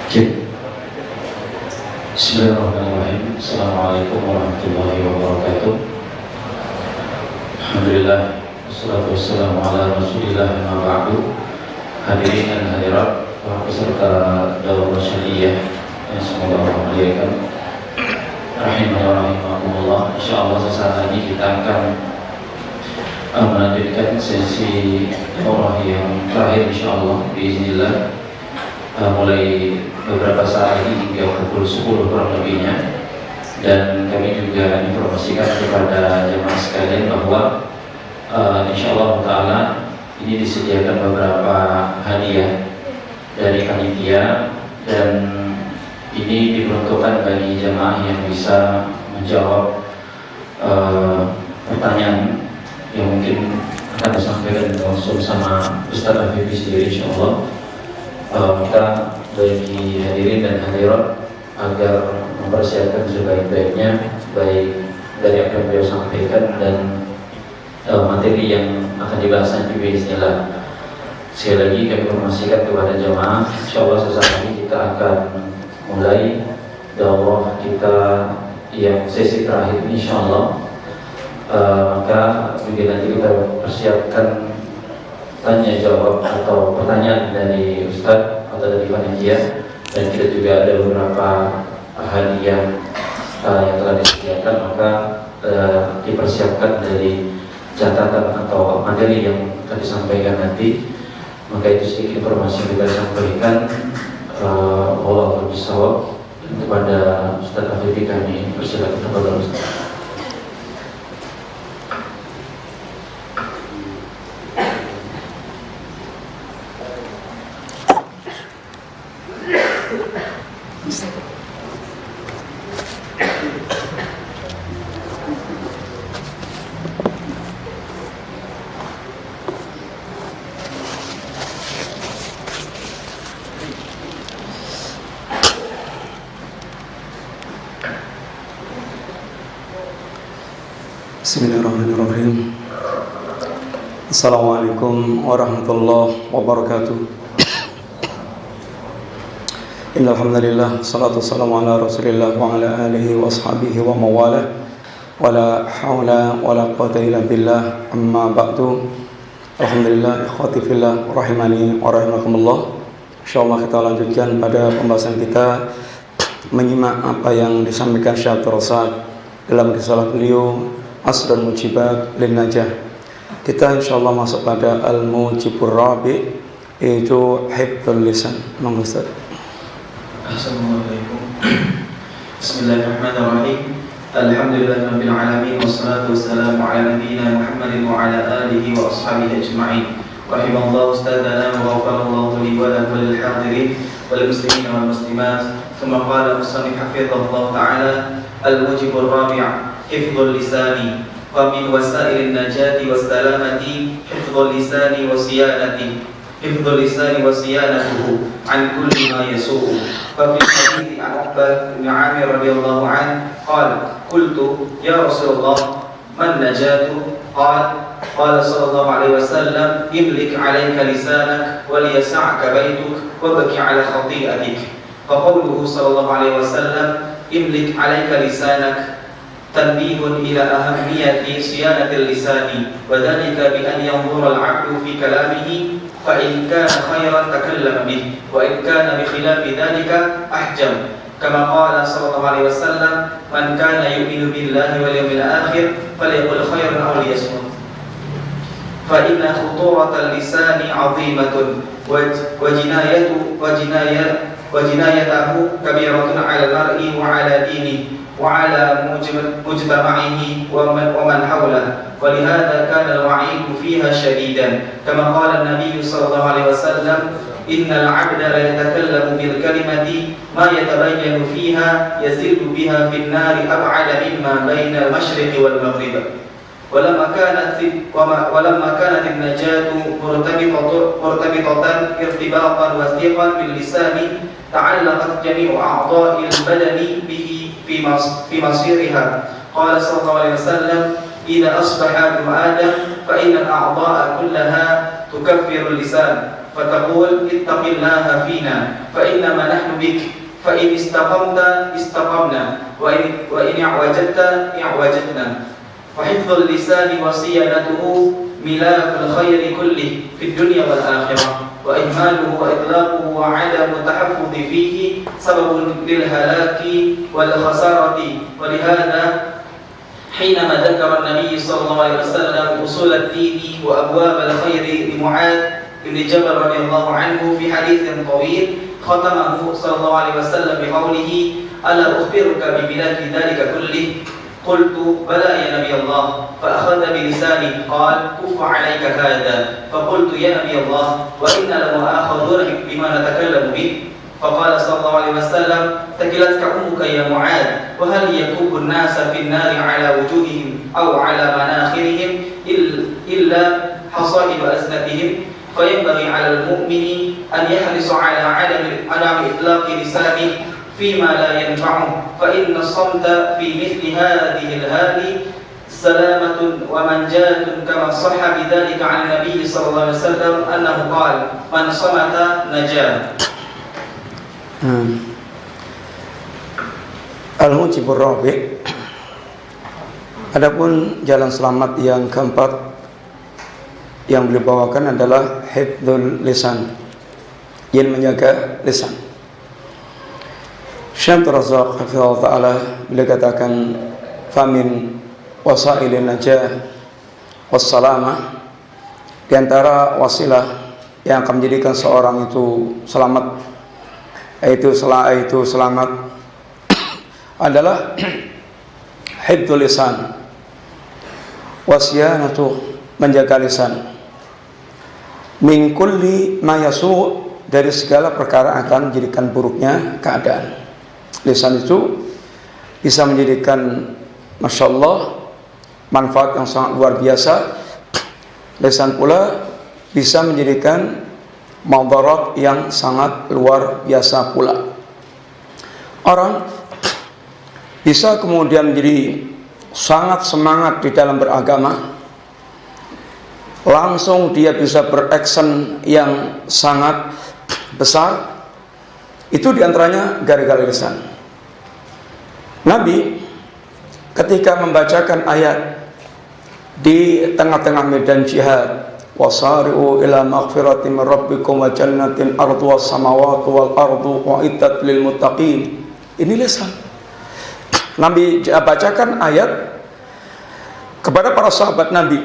Bismillahirrahmanirrahim. Assalamualaikum warahmatullahi wabarakatuh. Alhamdulillah, wassalatu wassalamu ala rasulillah wa ba'du. Hadirin dan hadirat, para peserta daurah syariah yang semoga Allah muliakan, rahimakumullah. Insyaallah sesaat lagi kita akan melanjutkan sesi daurah yang terakhir insyaallah biiznillah, mulai beberapa saat lagi hingga pukul 10 kurang lebihnya. Dan kami juga informasikan kepada jemaah sekalian bahwa insyaallah ta'ala ini disediakan beberapa hadiah dari panitia, dan ini diperuntukkan bagi jemaah yang bisa menjawab pertanyaan yang mungkin akan disampaikan langsung sama Ustaz Afif sendiri insyaallah. Kita bagi hadirin dan hadirat agar mempersiapkan sebaik-baiknya, baik dari apa yang beliau sampaikan dan materi yang akan dibahas nanti bismillah. Sekali lagi kami informasikan kepada jemaah, insyaallah sesaat ini kita akan mulai daurah kita yang sesi terakhir insyaallah. Maka juga nanti kita persiapkan tanya jawab atau pertanyaan dari Ustaz atau dari panitia, dan kita juga ada beberapa hadiah yang telah disediakan. Maka dipersiapkan dari catatan atau materi yang akan disampaikan nanti. Maka itu sedikit informasi yang kita sampaikan. Allah bersawab, dan kepada Ustaz Afif kami persilakan kepada Ustaz. Bismillahirrahmanirrahim. Assalamualaikum warahmatullahi wabarakatuh. Innal hamdalillah, salatu wassalamu ala Rasulillah wa ala alihi wa ashabihi wa mawalah. Wala haula wala quwwata illa billah. Amma ba'du. Alhamdulillah, ikhwati fillah rahimani wa rahimakumullah. Insyaallah kita lanjutkan pada pembahasan kita, menyimak apa yang disampaikan Syekh Abdul Razak dalam risalah beliau Asrul Mujibat lin Najah. Kita insyaallah masuk pada Al-Mujibur Rabi', yaitu hifdzul lisan. Monggo Ustaz. Assalamualaikum. Bismillahirrahmanirrahim. Alhamdulillahirabbil alamin, wassalatu wassalamu ala nabiyyina Muhammadin wa ala alihi wa ashabihi ajma'in. Rahimallahu ustadzana wa ghafarallahu li wa lahu lil hadirin wal muslimin wal muslimat. Tsumma qala musannif hafizahullah ta'ala, Al-Mujibur Rabi', hifdzul lisani, wa min wasailin najati wassalamati hifdzul lisani wa siyanati, hifdzul lisani wa siyanatuhu an kulli ma yasu'u. Fa fi hadithi an Uqbah bin Amir radhiyallahu anhu qala qultu ya Rasulullah man najatu? Qala sallallahu alaihi wasallam imlik 'alaika lisanak wa liyas'aka baytuk wa baki 'ala khati'atik. Fa qawluhu sallallahu alaihi wasallam imlik 'alaika lisanak tanbihun ila ahammiyati siyanatil lisani, wa dhalika bi an yanzura al-'abdu fi kalamihi fa in kana khairan takallama bih wa in kana bi khilafi dhalika ahjam, kama qala sallallahu alaihi wasallam man kana yu'minu billahi wal yawmil akhir falyaqul khairan aw liyasmut. Fa inna khuturatal lisani 'azimatun wa jinayatahu kabiratun 'ala al-mar'i wa 'ala dinihi وعلى مجتمعه ومن حوله، ولهذا كان الوعيد فيها شديدا، كما قال النبي صلى الله عليه وسلم إن العبد لا يتكلم بالكلمة ما يتبين فيها يزيد بها في النار أبعد مما بين المشرق والمغرب. ولما كانت النجاة مرتبطة ارتباطا وثيقا باللسان تعلقت جميع أعضاء البدن به في مصيرها. قال صلى الله عليه وسلم إذا أصبح ابن آدم فإن الأعضاء كلها تكفر اللسان. فتقول اتق الله فينا فإنما نحن بك فإن استقمت استقمنا وإن اعوجدت اعوجدنا. وحفظ اللسان وصيانته ملاك الخير كله في الدنيا والآخرة، وإهماله وإطلاقه وعدم التحفظ فيه سبب للهلاك والخسارة. ولهذا حينما ذكر النبي صلى الله عليه وسلم أصول الدين وأبواب الخير لمعاذ بن جبل رضي الله عنه في حديث طويل ختمه صلى الله عليه وسلم بقوله ألا أخبرك بملاك ذلك كله؟ قلت بلى يا نبي الله. فأخذ بلساني قال كف عليك هذا. فقلت يا نبي الله وإنا لمؤاخذون بما نتكلم به. فقال صلى الله عليه وسلم ثقلتك أمك يا معاذ وهل يكب الناس في النار على وجوههم أو على مناخرهم إلا حصائد ألسنتهم. فينبغي على المؤمن أن يحرص على عدم إطلاق لسانه فيما لا ينفعه، فإن الصمت في مثل هذه الهال سلامة ومنجاة، كما صح بذلك عن النبي صلى الله عليه وسلم أنه قال من صمت نجا. Al-Mujibur Rabi'. Adapun jalan selamat yang keempat yang beliau bawakan adalah hifdzul lisan, yang menjaga lisan. Syekh Razak hafizahullah taala beliau katakan famin wasailin najah wassalamah, di antara wasilah yang akan menjadikan seorang itu selamat, yaitu selamat adalah hifdzul lisan wasyanatu, menjaga lisan, min kulli ma yasu', dari segala perkara akan menjadikan buruknya keadaan. Lisan itu bisa menjadikan Masya Allah manfaat yang sangat luar biasa. Lisan pula bisa menjadikan madarat yang sangat luar biasa pula. Orang bisa kemudian menjadi sangat semangat di dalam beragama, langsung dia bisa beraction yang sangat besar, itu diantaranya gara-gara lisan. Nabi ketika membacakan ayat di tengah-tengah medan jihad, wasari'u ila maghfiratin min rabbikum wa jannatin arduha samawati wal ardu uiddat lil muttaqin, ini lisan. Nabi bacakan ayat kepada para sahabat Nabi,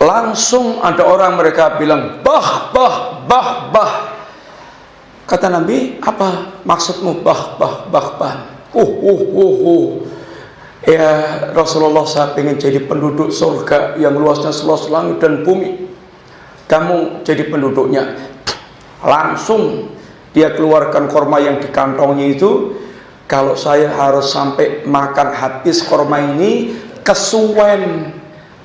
langsung ada orang mereka bilang bah bah bah bah. Kata Nabi, apa maksudmu bah bah bah bah? Ya Rasulullah, saya ingin jadi penduduk surga yang luasnya seluas langit dan bumi. Kamu jadi penduduknya. Langsung dia keluarkan korma yang di kantongnya itu. Kalau saya harus sampai makan habis korma ini, kesuwen,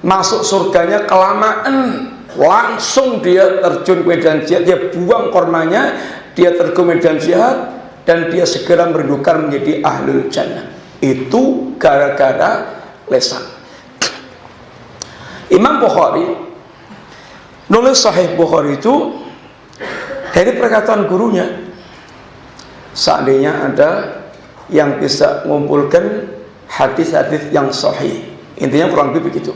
masuk surganya kelamaan. Langsung dia terjun ke medan jihad, dia buang kormanya, dia terjun ke medan jihad, dan dia segera merindukan menjadi ahlul jannah. Itu gara-gara lisan. Imam Bukhari nulis Sahih Bukhari itu dari perkataan gurunya. Seandainya ada yang bisa mengumpulkan hadis-hadis yang sahih, intinya kurang lebih begitu.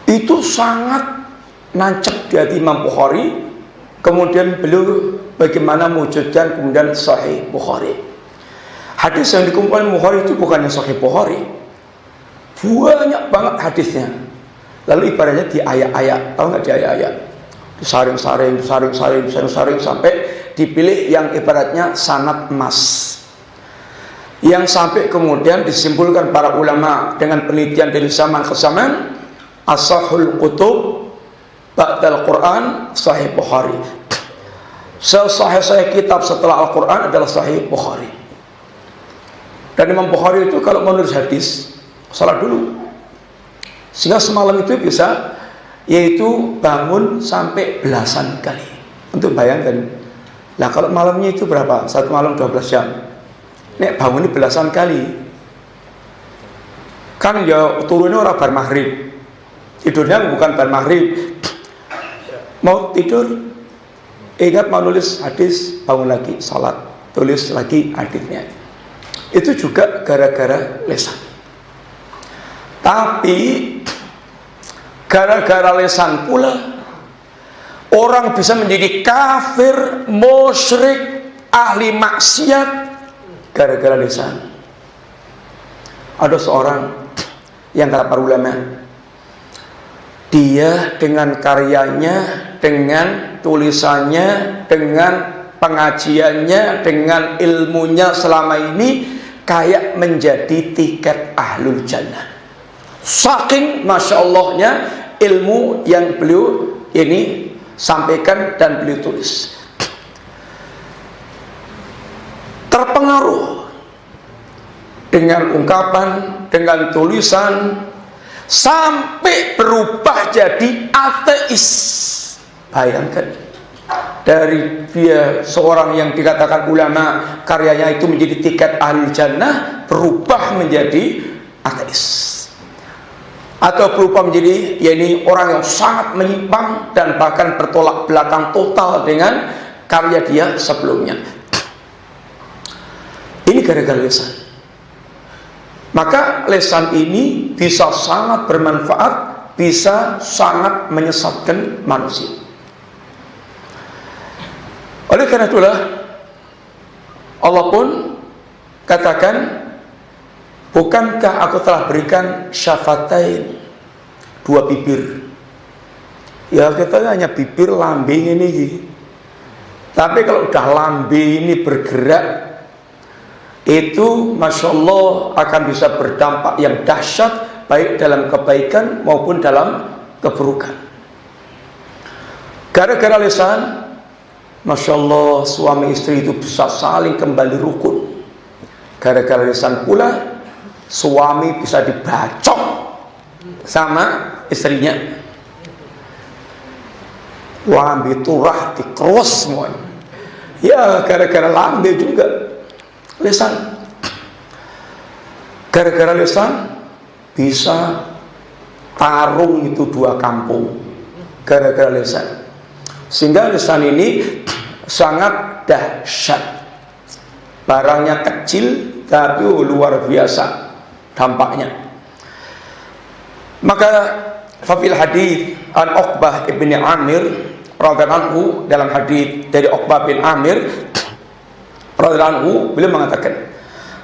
Itu sangat nancep di hati Imam Bukhari. Kemudian beliau bagaimana mewujudkan kemudian Sahih Bukhari. Hadis yang dikumpulkan Bukhari itu bukannya Sahih Bukhari, banyak banget hadisnya. Lalu ibaratnya di ayat-ayat, tahu nggak, di ayat-ayat disaring-saring sampai dipilih yang ibaratnya sanad emas, yang sampai kemudian disimpulkan para ulama dengan penelitian dari zaman ke zaman, ashahul kutub ba'dal Quran Sahih Bukhari. Sahih kitab setelah Al-Quran adalah Sahih Bukhari. Dan Imam Bukhari itu kalau menulis hadis, salat dulu, sehingga semalam itu bisa, yaitu bangun sampai belasan kali. Untuk bayangkan, nah kalau malamnya itu berapa? Satu malam 12 jam. Nek bangun ini belasan kali. Kan ya turunnya orang bar maghrib, tidurnya bukan bar maghrib, Mau tidur, ingat mau nulis hadis, bangun lagi salat, tulis lagi hadisnya. Itu juga gara-gara lisan. Tapi gara-gara lisan pula orang bisa menjadi kafir, musyrik, ahli maksiat gara-gara lisan. Ada seorang yang kata para ulama, dia dengan karyanya, dengan tulisannya, dengan pengajiannya, dengan ilmunya selama ini kayak menjadi tiket ahlul jannah. Saking Masya Allahnya ilmu yang beliau ini sampaikan dan beliau tulis. Terpengaruh dengan ungkapan, dengan tulisan, sampai berubah jadi ateis. Bayangkan, dari dia seorang yang dikatakan ulama, karyanya itu menjadi tiket ahlul jannah, berubah menjadi ateis. Atau berubah menjadi orang yang sangat menyimpang dan bahkan bertolak belakang total dengan karya dia sebelumnya. Ini gara-gara lisan. Maka lisan ini bisa sangat bermanfaat, bisa sangat menyesatkan manusia. Oleh karena itulah Allah pun katakan, bukankah aku telah berikan syafatain, dua bibir. Ya kita hanya bibir, lambing ini. Tapi kalau udah lambing ini bergerak, itu Masya Allah akan bisa berdampak yang dahsyat, baik dalam kebaikan maupun dalam keburukan. Gara-gara lisan, Masya Allah suami istri itu bisa saling kembali rukun. Gara-gara lisan pula suami bisa dibacok sama istrinya, lambe turah dikerus semuanya. Ya gara-gara lambe juga lisan. Gara-gara lisan bisa tarung itu dua kampung, gara-gara lisan. Sehingga lisan ini sangat dahsyat. Barangnya kecil tapi luar biasa dampaknya. Maka fafil hadits an Uqbah ibn Amir radhiyallahu anhu, dalam hadits dari Uqbah bin Amir radhiyallahu anhu, beliau mengatakan,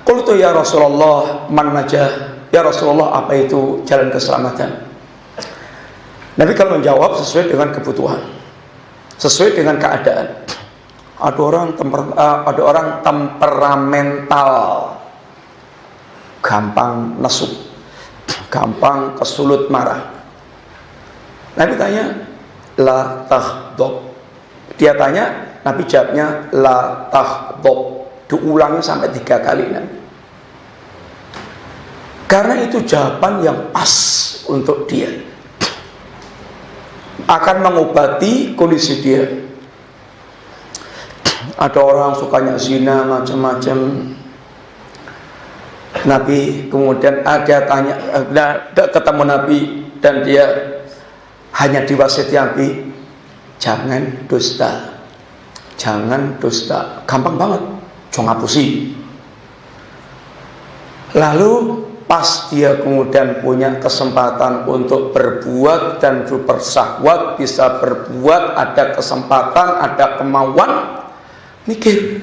qultu ya Rasulullah man najah, ya Rasulullah apa itu jalan keselamatan? Nabi kalau menjawab sesuai dengan kebutuhan, sesuai dengan keadaan. Ada orang temperamental, gampang nesuk, gampang kesulut marah. Nabi tanya, la tahdab. Dia tanya, Nabi jawabnya la tahdab. Diulangi sampai 3 kali Nabi. Karena itu jawaban yang pas untuk dia, akan mengobati kondisi dia. Ada orang sukanya zina macam-macam. Nabi kemudian ada tanya, ketemu Nabi dan dia hanya diwasiati Nabi, jangan dusta, jangan dusta. Gampang banget, jangan ngapusi. Lalu pas dia kemudian punya kesempatan untuk berbuat dan bersahwat, bisa berbuat, ada kesempatan, ada kemauan, mikir,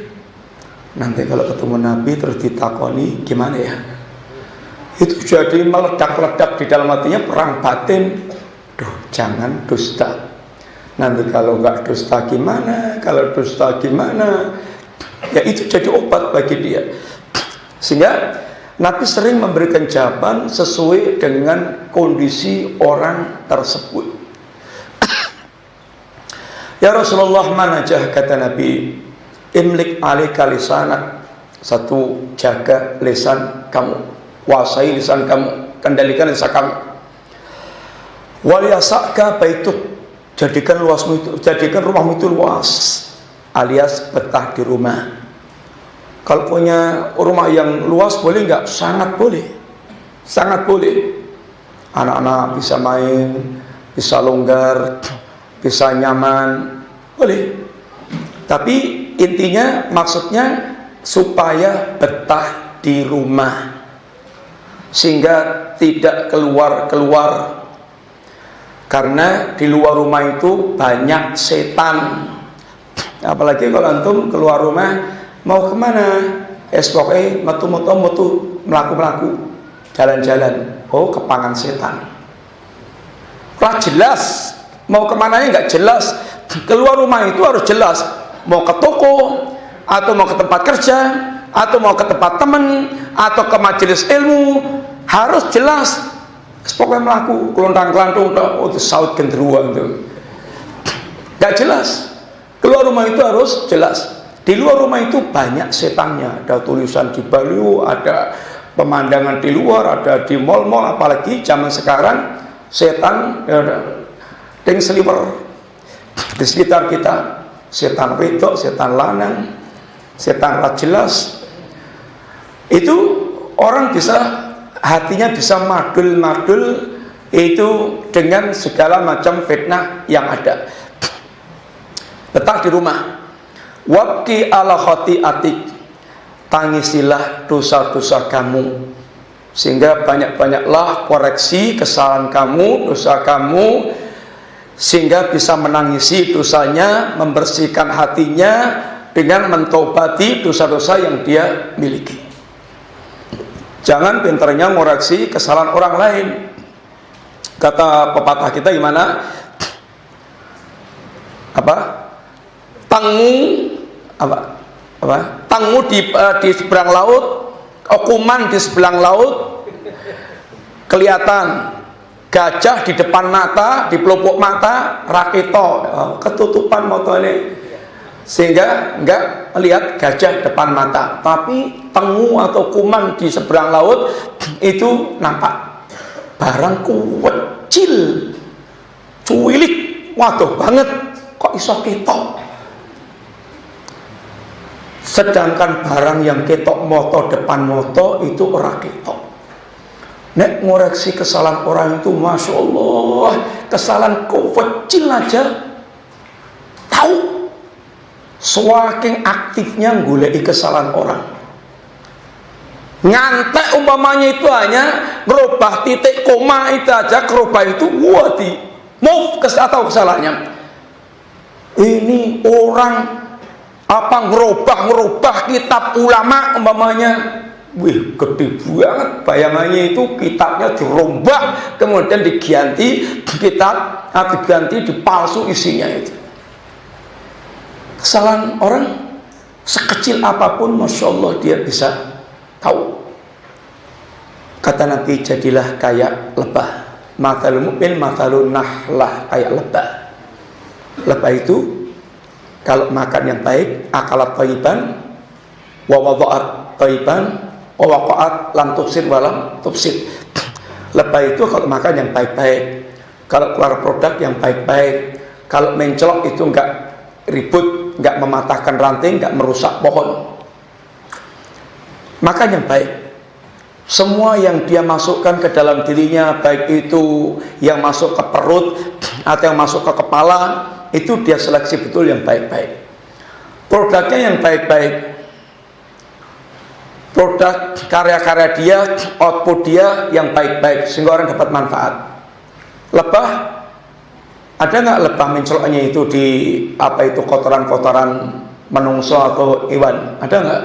nanti kalau ketemu Nabi terus ditakoni gimana ya? Itu jadi meledak-ledak di dalam hatinya, perang batin. Duh, jangan dusta. Nanti kalau nggak dusta gimana? Kalau dusta gimana? Ya itu jadi obat bagi dia. Sehingga Nabi sering memberikan jawaban sesuai dengan kondisi orang tersebut. Ya Rasulullah manajah, kata Nabi, imlik alika lisanak. Satu, jaga lisan kamu, kuasai lisan kamu, kendalikan lisan kamu. Waliyasaka baituk, jadikan rumahmu itu luas, alias betah di rumah. Kalau punya rumah yang luas boleh nggak? Sangat boleh, sangat boleh. Anak-anak bisa main, bisa longgar, bisa nyaman, boleh. Tapi intinya maksudnya supaya betah di rumah, sehingga tidak keluar-keluar. Karena di luar rumah itu banyak setan. Apalagi kalau antum keluar rumah mau kemana? Pokoknya metu melaku jalan-jalan. Oh, kepangan setan. Lah jelas mau kemana nggak jelas. Keluar rumah itu harus jelas. Mau ke toko, atau mau ke tempat kerja, atau mau ke tempat teman, atau ke majelis ilmu, harus jelas. Pokoknya melaku kelontang-kelantung, itu saut genderuwo itu. Nggak jelas. Keluar rumah itu harus jelas. Di luar rumah itu banyak setannya. Ada tulisan di baliho, ada pemandangan di luar, ada di mal-mal. Apalagi zaman sekarang setan ting sliver di sekitar kita. Setan wedok, setan lanang, setan ra jelas. Itu orang bisa, hatinya bisa madul-madul itu dengan segala macam fitnah yang ada. Betah di rumah. Wabki ala khati'atik, tangisilah dosa-dosa kamu, sehingga banyak-banyaklah koreksi kesalahan kamu, dosa kamu, sehingga bisa menangisi dosanya, membersihkan hatinya dengan mentobati dosa-dosa yang dia miliki. Jangan pintarnya ngoreksi kesalahan orang lain. Kata pepatah kita gimana? Tangmu di seberang laut, kuman di seberang laut kelihatan, gajah di depan mata, di pelupuk mata raketo, ketutupan moto ini, sehingga enggak melihat gajah depan mata. Tapi tengu atau kuman di seberang laut itu nampak barang kecil, cuilik, waduh banget, kok iso ketok. Sedangkan barang yang ketok moto depan moto itu ora ketok. Nek ngoreksi kesalahan orang itu, masya Allah, kesalahan kecil aja tahu. Semakin aktifnya ngulei kesalahan orang. Ngantek umpamanya itu hanya merubah titik koma itu aja, kerubah itu di move atau kesalahannya. Ini orang ngerubah kitab ulama umpamanya, wih gede banget bayangannya itu, kitabnya dirombak kemudian diganti kitab atau diganti dipalsu isinya itu. Kesalahan orang sekecil apapun, masya Allah dia bisa tahu. Kata Nabi, jadilah kayak lebah, mathalul mu'min mathalun nahlah, kayak lebah. Lebah itu kalau makan yang baik, akalat thayyiban, wa wada'at thayyiban, wa waqa'at lam tufsir wa lam tufsir. Lebah itu kalau makan yang baik-baik, kalau keluar produk yang baik-baik, kalau mencelok itu enggak ribut, enggak mematahkan ranting, enggak merusak pohon. Makan yang baik. Semua yang dia masukkan ke dalam dirinya, baik itu yang masuk ke perut atau yang masuk ke kepala, itu dia seleksi betul yang baik-baik. Produknya yang baik-baik, produk karya-karya dia, output dia yang baik-baik, sehingga orang dapat manfaat. Lebah, ada nggak lebah menceloknya itu di kotoran-kotoran menungso atau hewan? Ada nggak?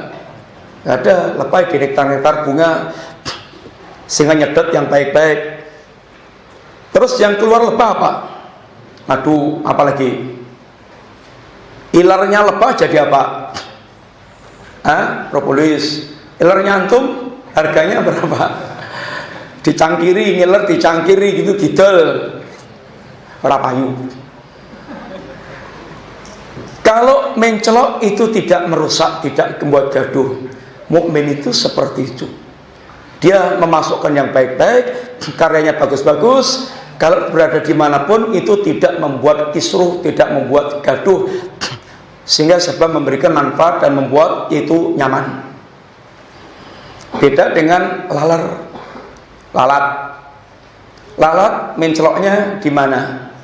Nggak ada. Lebah di nektar-nektar bunga, sehingga nyedot yang baik-baik. Terus yang keluar lebah apa? Madu, apalagi ilarnya lebah jadi apa? Propolis. Ilarnya antum harganya berapa? Dicangkiri, ngiler dicangkiri gitu, didol ora payu. Kalau mencelok itu tidak merusak, tidak membuat gaduh. Mukmin itu seperti itu. Dia memasukkan yang baik-baik, karyanya bagus-bagus. Kalau berada dimanapun itu tidak membuat kisruh, tidak membuat gaduh, sehingga sebab memberikan manfaat dan membuat itu nyaman. Beda dengan lalat menceloknya di mana?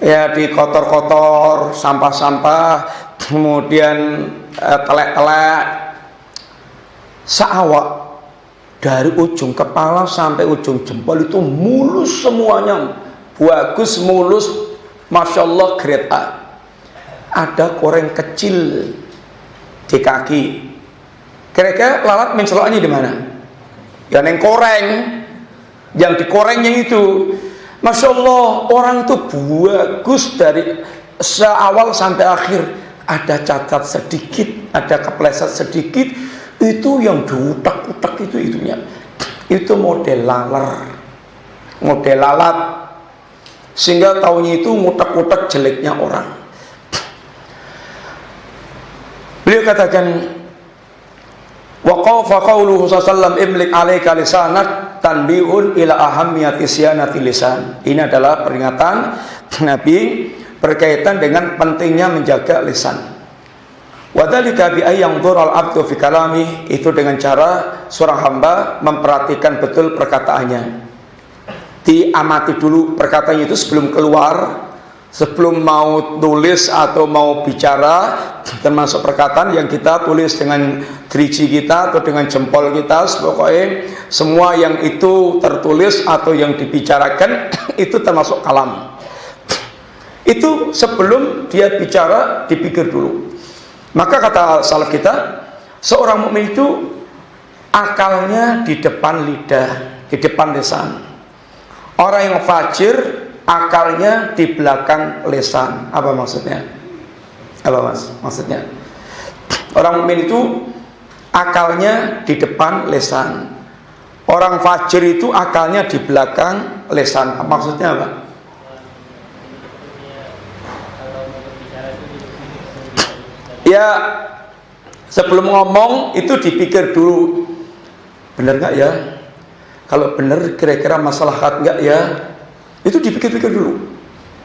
ya di kotor-kotor, sampah-sampah, kemudian telek-telek, seawak dari ujung kepala sampai ujung jempol itu mulus semuanya, bagus, mulus, Masya Allah, grade A. Ada koreng kecil di kaki. Kira-kira lalat menceloknya di mana? Ya neng koreng, yang dikorengnya itu. Masya Allah, orang itu bagus dari seawal sampai akhir. Ada cacat sedikit, ada kepleset sedikit, itu yang diutak-utak itu itunya. Itu model lalat, sehingga taunya itu ngutak-ngutak jeleknya orang. Beliau katakan, waqafa qauluhu sallallahu imlik alaika lisanak tanbihun ila ahammiyati siyanati lisan. Ini adalah peringatan Nabi berkaitan dengan pentingnya menjaga lisan. Wadzalika bi ayyang dhural abdu fi kalami, itu dengan cara seorang hamba memperhatikan betul perkataannya. Diamati dulu perkataannya itu sebelum keluar, sebelum mau tulis atau mau bicara, termasuk perkataan yang kita tulis dengan gerigi kita atau dengan jempol kita, pokoknya semua yang itu tertulis atau yang dibicarakan itu termasuk kalam. Itu sebelum dia bicara dipikir dulu. Maka kata salaf kita, seorang mukmin itu akalnya di depan lidah, di depan lisan. Orang yang fajir akalnya di belakang lisan. Apa maksudnya? Apa mas? Maksudnya orang mukmin itu akalnya di depan lisan. Orang fajir itu akalnya di belakang lisan. Maksudnya apa? Ya, sebelum ngomong itu dipikir dulu, benar nggak ya? Kalau benar, kira-kira masalah nggak ya? Itu dipikir-pikir dulu.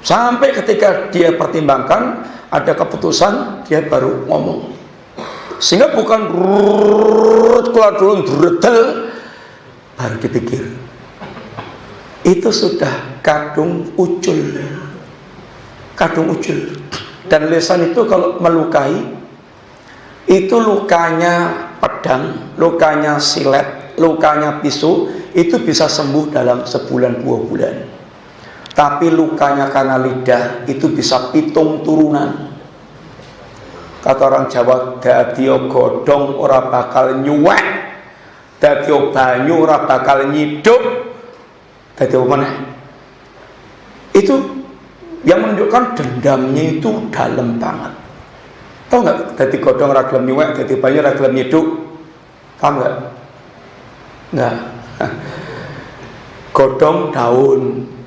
Sampai ketika dia pertimbangkan, ada keputusan, dia baru ngomong. Sehingga bukan keluar dulu, dredel, baru dipikir. Itu sudah kadung ucul. Kadung ucul. Dan lisan itu kalau melukai, itu lukanya pedang, lukanya silet, lukanya pisau, itu bisa sembuh dalam sebulan 2 bulan. Tapi lukanya karena lidah, itu bisa pitung turunan. Kata orang Jawa, dadio godong ora bakal nyuwek, dadio banyu ora bakal nyiduk, dadio mana? Itu yang menunjukkan dendamnya itu dalam banget. Tahu nggak? Dadi godong ora gelem nyuwek, dadi banyu ora gelem nyiduk. Paham nggak? Nggak. Godong daun,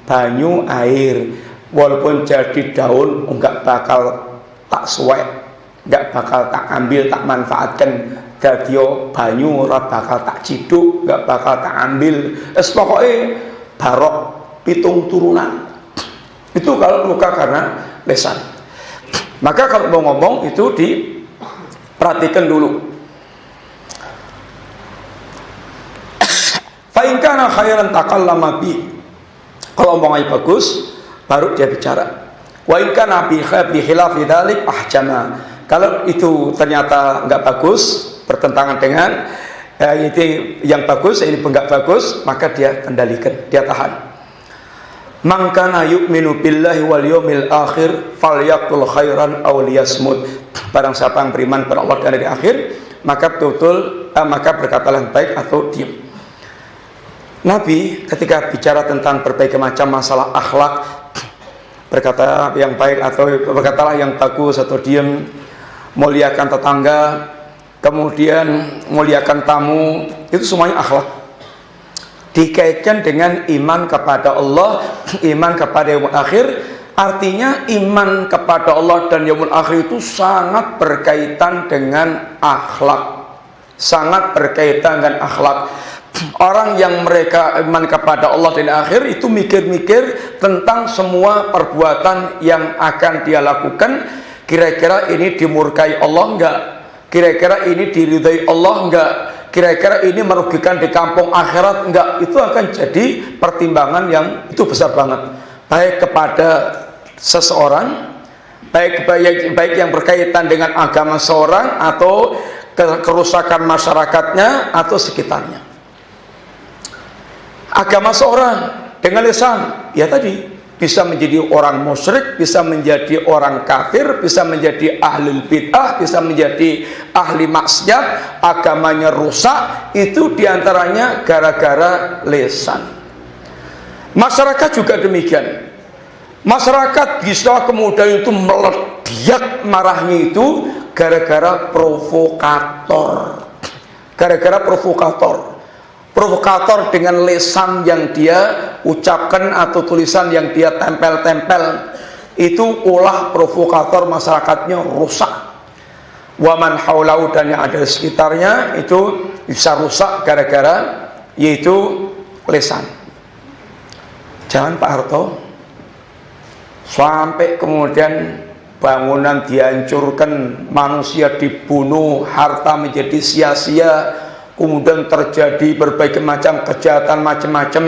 banyu air. Walaupun jadi daun, nggak bakal tak suwek, nggak bakal tak ambil, tak manfaatkan. Dadio banyu ora bakal tak ciduk, nggak bakal tak ambil. Pokoknya barok pitung turunan. Itu kalau luka karena lisan. Maka kalau mau ngomong itu diperhatikan dulu. Fa in kana khairan takallama bi. Kalau omongannya bagus, baru dia bicara. Wa in kana bi khilafi dzalik ahjama. Kalau itu ternyata enggak bagus, bertentangan dengan itu yang bagus, ini enggak bagus, maka dia kendalikan, dia tahan. Man kana yu'minu billahi wal yawmil akhir falyaqul khairan aw liyasmut. Barang siapa yang beriman pada Allah dan hari akhir, maka betul maka berkatalah yang baik atau diam. Nabi ketika bicara tentang berbagai macam masalah akhlak, berkata yang baik atau berkatalah yang bagus atau diam, muliakan tetangga, kemudian muliakan tamu, itu semuanya akhlak. Dikaitkan dengan iman kepada Allah, iman kepada yaumul akhir. Artinya iman kepada Allah dan yaumul akhir itu sangat berkaitan dengan akhlak. Sangat berkaitan dengan akhlak. Orang yang mereka iman kepada Allah dan akhir itu mikir-mikir tentang semua perbuatan yang akan dia lakukan. Kira-kira ini dimurkai Allah enggak? Kira-kira ini diridhai Allah enggak? Kira-kira ini merugikan di kampung akhirat enggak? Itu akan jadi pertimbangan yang itu besar banget, baik kepada seseorang, baik yang berkaitan dengan agama seorang atau kerusakan masyarakatnya atau sekitarnya. Agama seorang dengan lisan, ya tadi bisa menjadi orang musyrik, bisa menjadi orang kafir, bisa menjadi ahli bid'ah, bisa menjadi ahli maksiat, agamanya rusak, itu diantaranya gara-gara lisan. Masyarakat juga demikian. Masyarakat bisa kemudian itu meledak marahnya itu gara-gara provokator. Gara-gara provokator. Provokator dengan lisan yang dia ucapkan atau tulisan yang dia tempel-tempel, itu ulah provokator, masyarakatnya rusak. Waman haulau, dan yang ada di sekitarnya itu bisa rusak gara-gara yaitu lisan. Jangan Pak Harto sampai kemudian bangunan dihancurkan, manusia dibunuh, harta menjadi sia-sia, kemudian terjadi berbagai macam kejahatan macam-macam.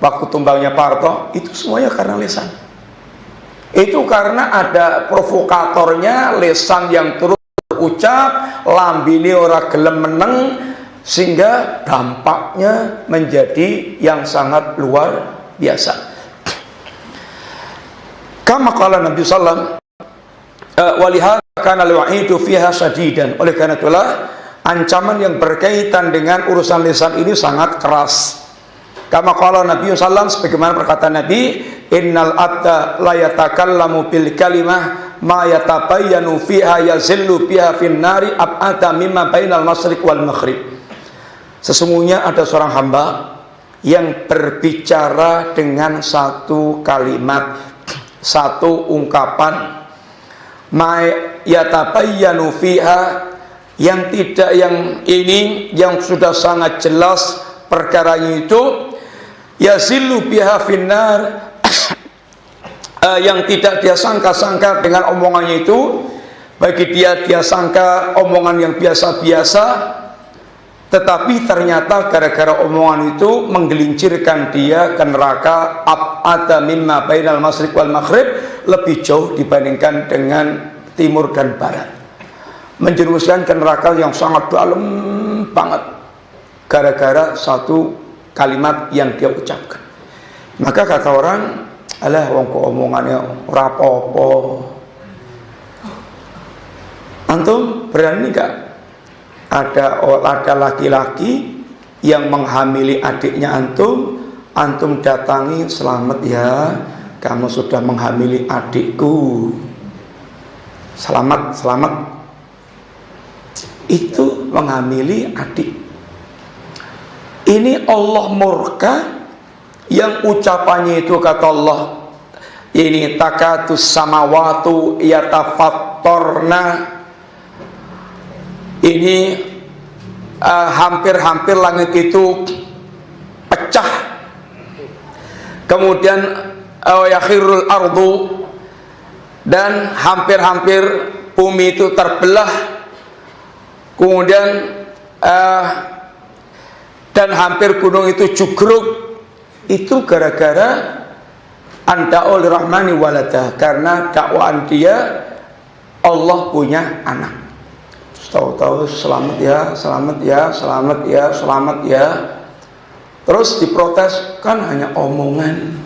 Waktu tumbangnya Pak Harto, itu semuanya karena lisan. Itu karena ada provokatornya, lisan yang terus berucap, lambini ora gelem meneng, sehingga dampaknya menjadi yang sangat luar biasa. Kama qala Nabi sallallahu walihada kana al-wa'idu fiha shadidan. Oleh karena itulah ancaman yang berkaitan dengan urusan lisan ini sangat keras. Kama qala Nabi sallallahu, sebagaimana perkataan Nabi, innal abda la yatakallamu bil kalimah ma yatabayyanu fiha yazillu biha fin nari ab'ada mimma bainal masyriq wal maghrib. Sesungguhnya ada seorang hamba yang berbicara dengan satu kalimat, satu ungkapan, ma yatabayyanu fiha, yang tidak, yang ini yang sudah sangat jelas perkaranya itu, yazillu biha finnar, yang tidak dia sangka-sangka dengan omongannya itu. Bagi dia sangka omongan yang biasa-biasa, tetapi ternyata gara-gara omongan itu menggelincirkan dia ke neraka ab'ada mimma bainal masyriq wal maghrib, lebih jauh dibandingkan dengan timur dan barat, menjerumuskan ke neraka yang sangat dalam banget gara-gara satu kalimat yang dia ucapkan. Maka kata orang, alah wong kok omongannya ora apa-apa. Antum berani enggak ada laki-laki yang menghamili adiknya antum datangi, selamat ya, kamu sudah menghamili adikku, selamat. Itu menghamili adik. Ini Allah murka, yang ucapannya itu kata Allah, ini takatus samawatu yatafattorna, ini hampir-hampir langit itu pecah, kemudian yakhirul ardu, dan hampir-hampir bumi itu terbelah, kemudian dan hampir gunung itu jugruk. Itu gara-gara anda'ul rahmani waladah, karena dakwaan dia Allah punya anak. Tahu-tahu selamat ya, terus diprotes, kan hanya omongan,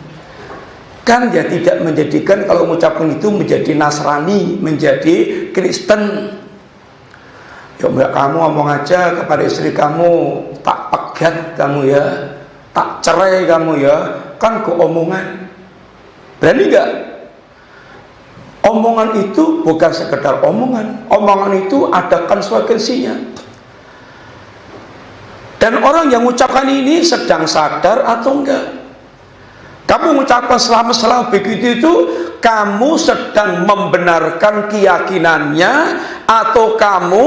kan dia tidak menjadikan kalau mengucapkan itu menjadi Nasrani, menjadi Kristen. Ya mbak, kamu ngomong aja kepada istri kamu, tak pegat kamu ya, tak cerai kamu ya, kan ke omongan. Berani gak? Omongan itu bukan sekedar omongan, omongan itu ada konsekuensinya. Dan orang yang mengucapkan ini sedang sadar atau enggak? Kamu mengucapkan selama begitu itu, kamu sedang membenarkan keyakinannya, atau kamu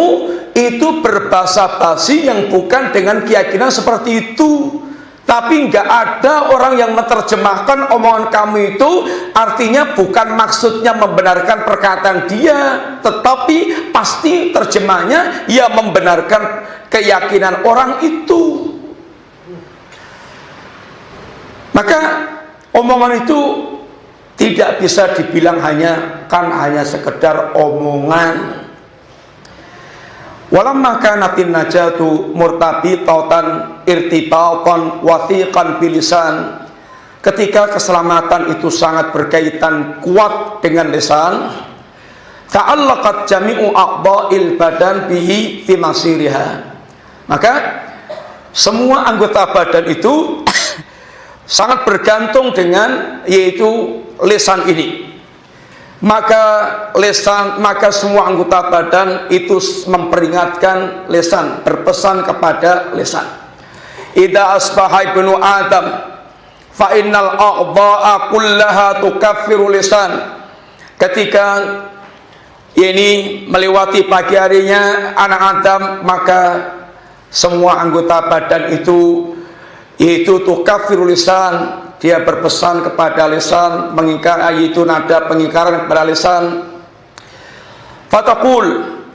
itu berbahasa basi yang bukan dengan keyakinan seperti itu. Tapi nggak ada orang yang menerjemahkan omongan kamu itu artinya bukan maksudnya membenarkan perkataan dia, tetapi pasti terjemahnya ya membenarkan keyakinan orang itu. Maka omongan itu tidak bisa dibilang hanya sekedar omongan. Walamma kanatin najatu murtabitatan irtibatan wathiqan bilisan, ketika keselamatan itu sangat berkaitan kuat dengan lisan, ta'allaqat jami'u a'dha'il badan bihi fi masiriha, maka semua anggota badan itu sangat bergantung dengan yaitu lisan ini. Maka semua anggota badan itu memperingatkan lisan, berpesan kepada lisan. Idza asbaha ibnu Adam fa innal a'dha'a kullaha tukaffiru lisan. Ketika ini melewati pagi harinya anak Adam, maka semua anggota badan itu yaitu tukaffiru lisan, dia berpesan kepada lisan, mengingkar, yaitu nada pengingkaran kepada lisan. Fataqul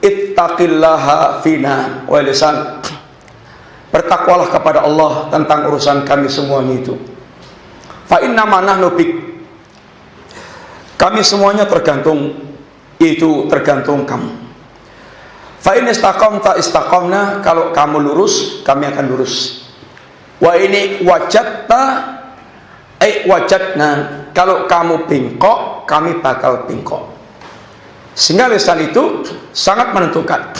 ittaqillaha fina, wa lisan, bertakwalah kepada Allah tentang urusan kami semuanya itu. Fa inna ma nahnu bik, kami semuanya tergantung kamu. Fa in istaqamta istaqamna, kalau kamu lurus kami akan lurus. Wa ini wajadna, kalau kamu bengkok kami bakal bengkok. Sehingga lisan itu sangat menentukan.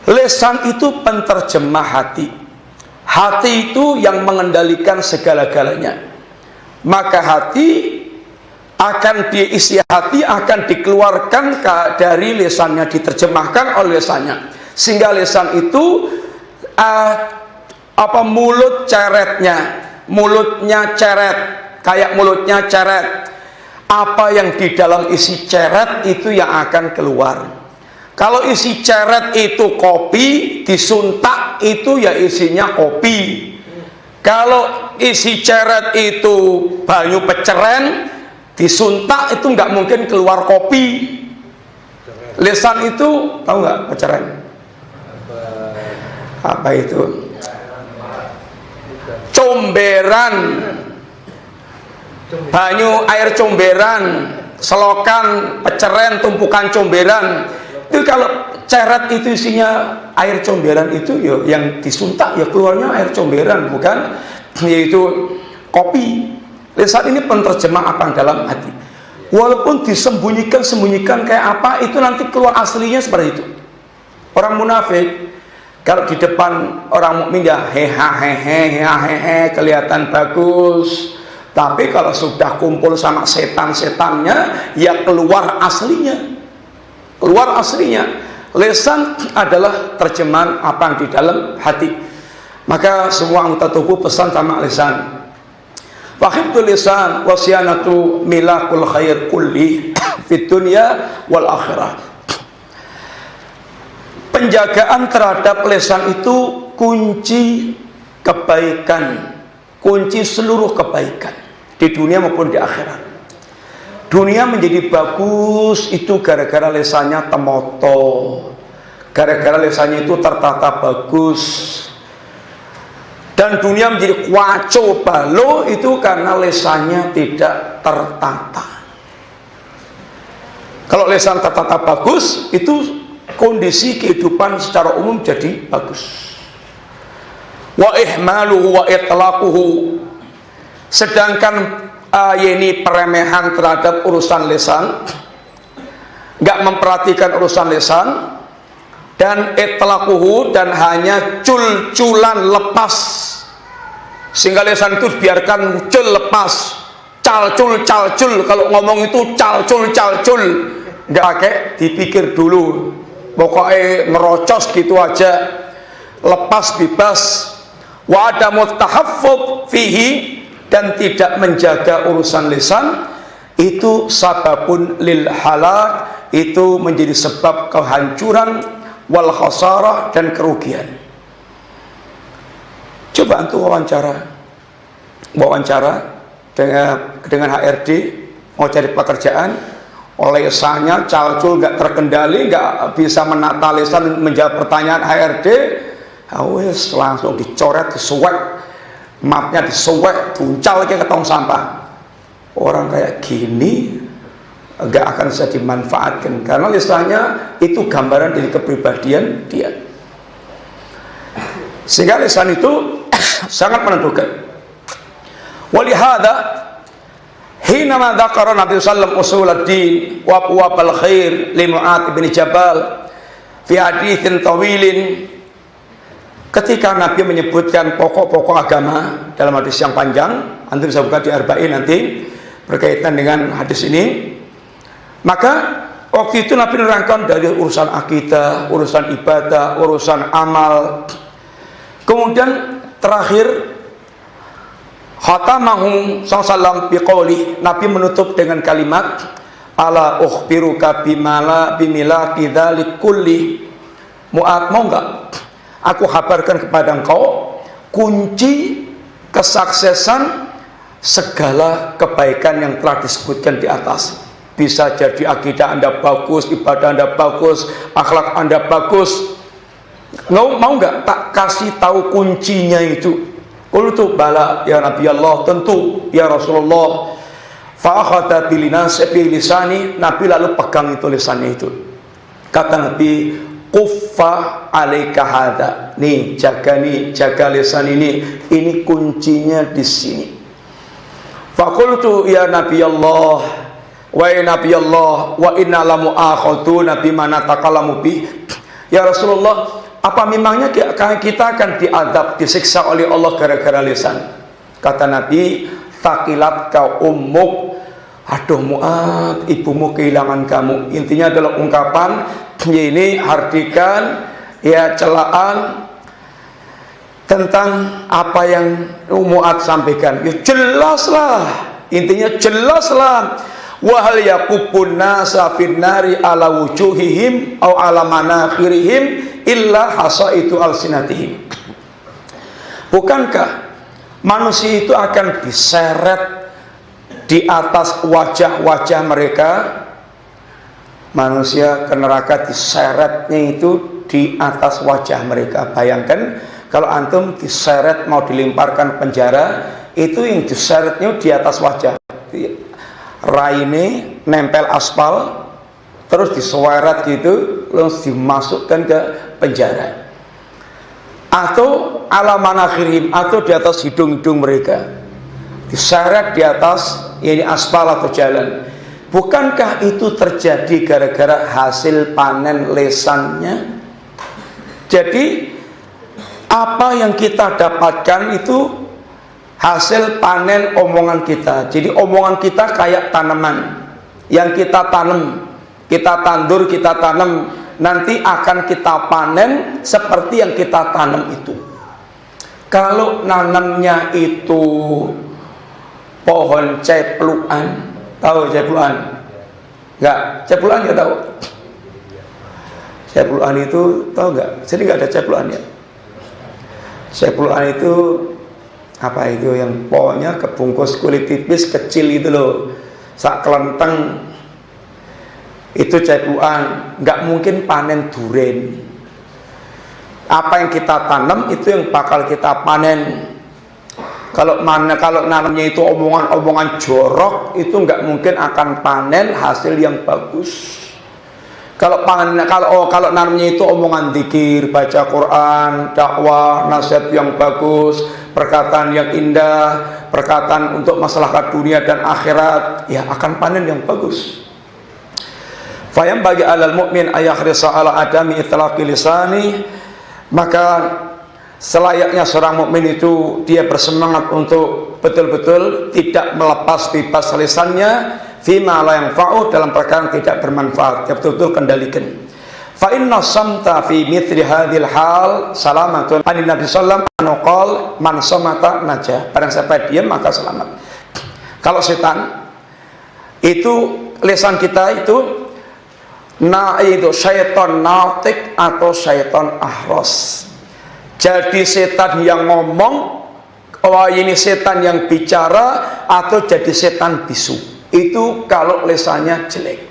Lisan itu penterjemah hati. Hati itu yang mengendalikan segala-galanya. Maka hati akan diisi, hati akan dikeluarkan dari lisannya, diterjemahkan oleh lisannya. Sehingga lisan itu mulut ceretnya, mulutnya ceret, kayak mulutnya ceret. Apa yang di dalam isi ceret itu yang akan keluar. Kalau isi ceret itu kopi, disuntak itu ya isinya kopi. Kalau isi ceret itu banyu peceren, disuntak itu nggak mungkin keluar kopi. Lisan itu tahu nggak peceren? Apa itu? Comberan, banyu air comberan, selokan peceren, tumpukan comberan. Itu kalau ceret itu isinya air comberan itu ya, yang disuntak ya keluarnya air comberan, bukan yaitu kopi. Lisan ini penerjemah apa yang dalam hati. Walaupun disembunyikan kayak apa, itu nanti keluar aslinya seperti itu. Orang munafik kalau di depan orang mukmin ya hehehe kelihatan bagus, tapi kalau sudah kumpul sama setan-setannya ya keluar aslinya. Lisan adalah terjemahan apa yang di dalam hati. Maka semua anggota tubuh pesan sama lisan. Wahibtul lisan wasyanatu milakul khair kulli fid dunya wal akhirah. Penjagaan terhadap lisan itu kunci kebaikan, kunci seluruh kebaikan di dunia maupun di akhirat. Dunia menjadi bagus itu gara-gara lisannya temoto, gara-gara lisannya itu tertata bagus. Dan dunia menjadi kwaco balo itu karena lisannya tidak tertata. Kalau lisan tertata bagus, itu kondisi kehidupan secara umum jadi bagus. Wa ihmaluhu wa itlaquhu, sedangkan ini peremehan terhadap urusan lisan, nggak memperhatikan urusan lisan, dan itlaquhu, dan hanya cul-culan lepas, sehingga lisan itu biarkan cul lepas, calcul, kalau ngomong itu calcul, nggak pakai dipikir dulu, pokoknya merocos gitu aja, lepas bebas. Wa adamu tahaffuz fihi, dan tidak menjaga urusan lisan itu sababun lil halak, itu menjadi sebab kehancuran wal khasarah, dan kerugian. Coba antum wawancara dengan HRD mau cari pekerjaan, oleh lisannya calcul, nggak terkendali, nggak bisa menata lisan menjawab pertanyaan HRD, wes langsung dicoret, disuwek, mapnya disuwek, buncal ke tong sampah. orang kayak gini nggak akan bisa dimanfaatkan, karena lisannya itu gambaran dari kepribadian dia. Sehingga lisan itu sangat menentukan. Walihada hinama dzakara Nabi sallallahu alaihi wasallam usuluddin wa abwabal khair li Mu'adz bin Jabal fi haditsin tawilin, ketika Nabi menyebutkan pokok-pokok agama dalam hadis yang panjang, antum bisa buka di Arba'in nanti berkaitan dengan hadis ini. Maka waktu itu Nabi menerangkan dari urusan akidah, urusan ibadah, urusan amal. Kemudian terakhir khatamahu sallallahu biqauli, Nabi menutup dengan kalimat ala ukhbiruka bimila kidzalik kulli. Mu'adz, mau enggak aku kabarkan kepada engkau kunci kesuksesan segala kebaikan yang telah disebutkan di atas. Bisa jadi akidah Anda bagus, ibadah Anda bagus, akhlak Anda bagus. Mau enggak tak kasih tahu kuncinya itu? Qultu bala ya Nabi Allah, tentu ya Rasulullah. Fa akhadha bilisani, Nabi lalu pegang itu lisannya itu. Kata Nabi, kuffa alaika hada, nih jaga lisan ini kuncinya di sini. Fa qultu ya Nabi Allah, wa ya Nabi Allah, wa inna lamu akhaduna bima natakallamu bi. Ya Rasulullah, apa memangnya kita akan diadab, disiksa oleh Allah gara-gara lisan? Kata Nabi, takilat kau ummuk, aduh Mu'adz, ibumu kehilangan kamu. Intinya adalah ungkapan ini hardikan, ya celaan tentang apa yang Mu'adz sampaikan. Ya jelaslah, intinya jelaslah. Wahal yakubun nasa finnari ala wujuhihim au ala manakhirihim illa hasaitu alsinatihim. Bukankah manusia itu akan diseret di atas wajah-wajah mereka? Manusia ke neraka diseretnya itu di atas wajah mereka. Bayangkan kalau antum diseret mau dilemparkan penjara, itu yang diseretnya di atas wajah. Raine nempel aspal, terus diseweret gitu, lalu dimasukkan ke penjara. Atau ala manakhirihim, atau di atas hidung-hidung mereka, diseret di atas ini aspal atau jalan. Bukankah itu terjadi gara-gara hasil panen lesannya? Jadi apa yang kita dapatkan itu hasil panen omongan kita. Jadi omongan kita kayak tanaman yang kita tanam, kita tandur, kita tanam, nanti akan kita panen seperti yang kita tanam itu. Kalau nanamnya itu pohon cepluan, tahu cepluan? Enggak, cepluan ya tahu. Cepluan itu tahu enggak? Sini enggak ada cepluan ya. Cepluan itu apa itu yang pohonnya kebungkus kulit tipis kecil itu loh, sak kelenteng, itu cepluan. Nggak mungkin panen duren. Apa yang kita tanam itu yang bakal kita panen. Kalau nanamnya itu omongan jorok, itu nggak mungkin akan panen hasil yang bagus. Kalau nanamnya itu omongan zikir, baca Quran, dakwah, nasihat yang bagus, perkataan yang indah, perkataan untuk maslahat dunia dan akhirat, ya akan panen yang bagus. Fayam bagi alal mu'min ayakhrisa ala adami itlaqi lisani, maka selayaknya seorang mukmin itu dia bersemangat untuk betul-betul tidak melepas bebas lisannya fima la yanfa'u, dalam perkara yang tidak bermanfaat, dia betul-betul kendalikan. Fa inna samta fi mithli hadhil hal salamatun. Nabi sallallahu alaihi wasallam qol man samata najah, barang siapa diam maka selamat. Kalau setan itu lisan kita itu itu syaitan natik atau syaitan ahros. Jadi setan yang ngomong, ini setan yang bicara, atau jadi setan bisu. Itu kalau lisannya jelek.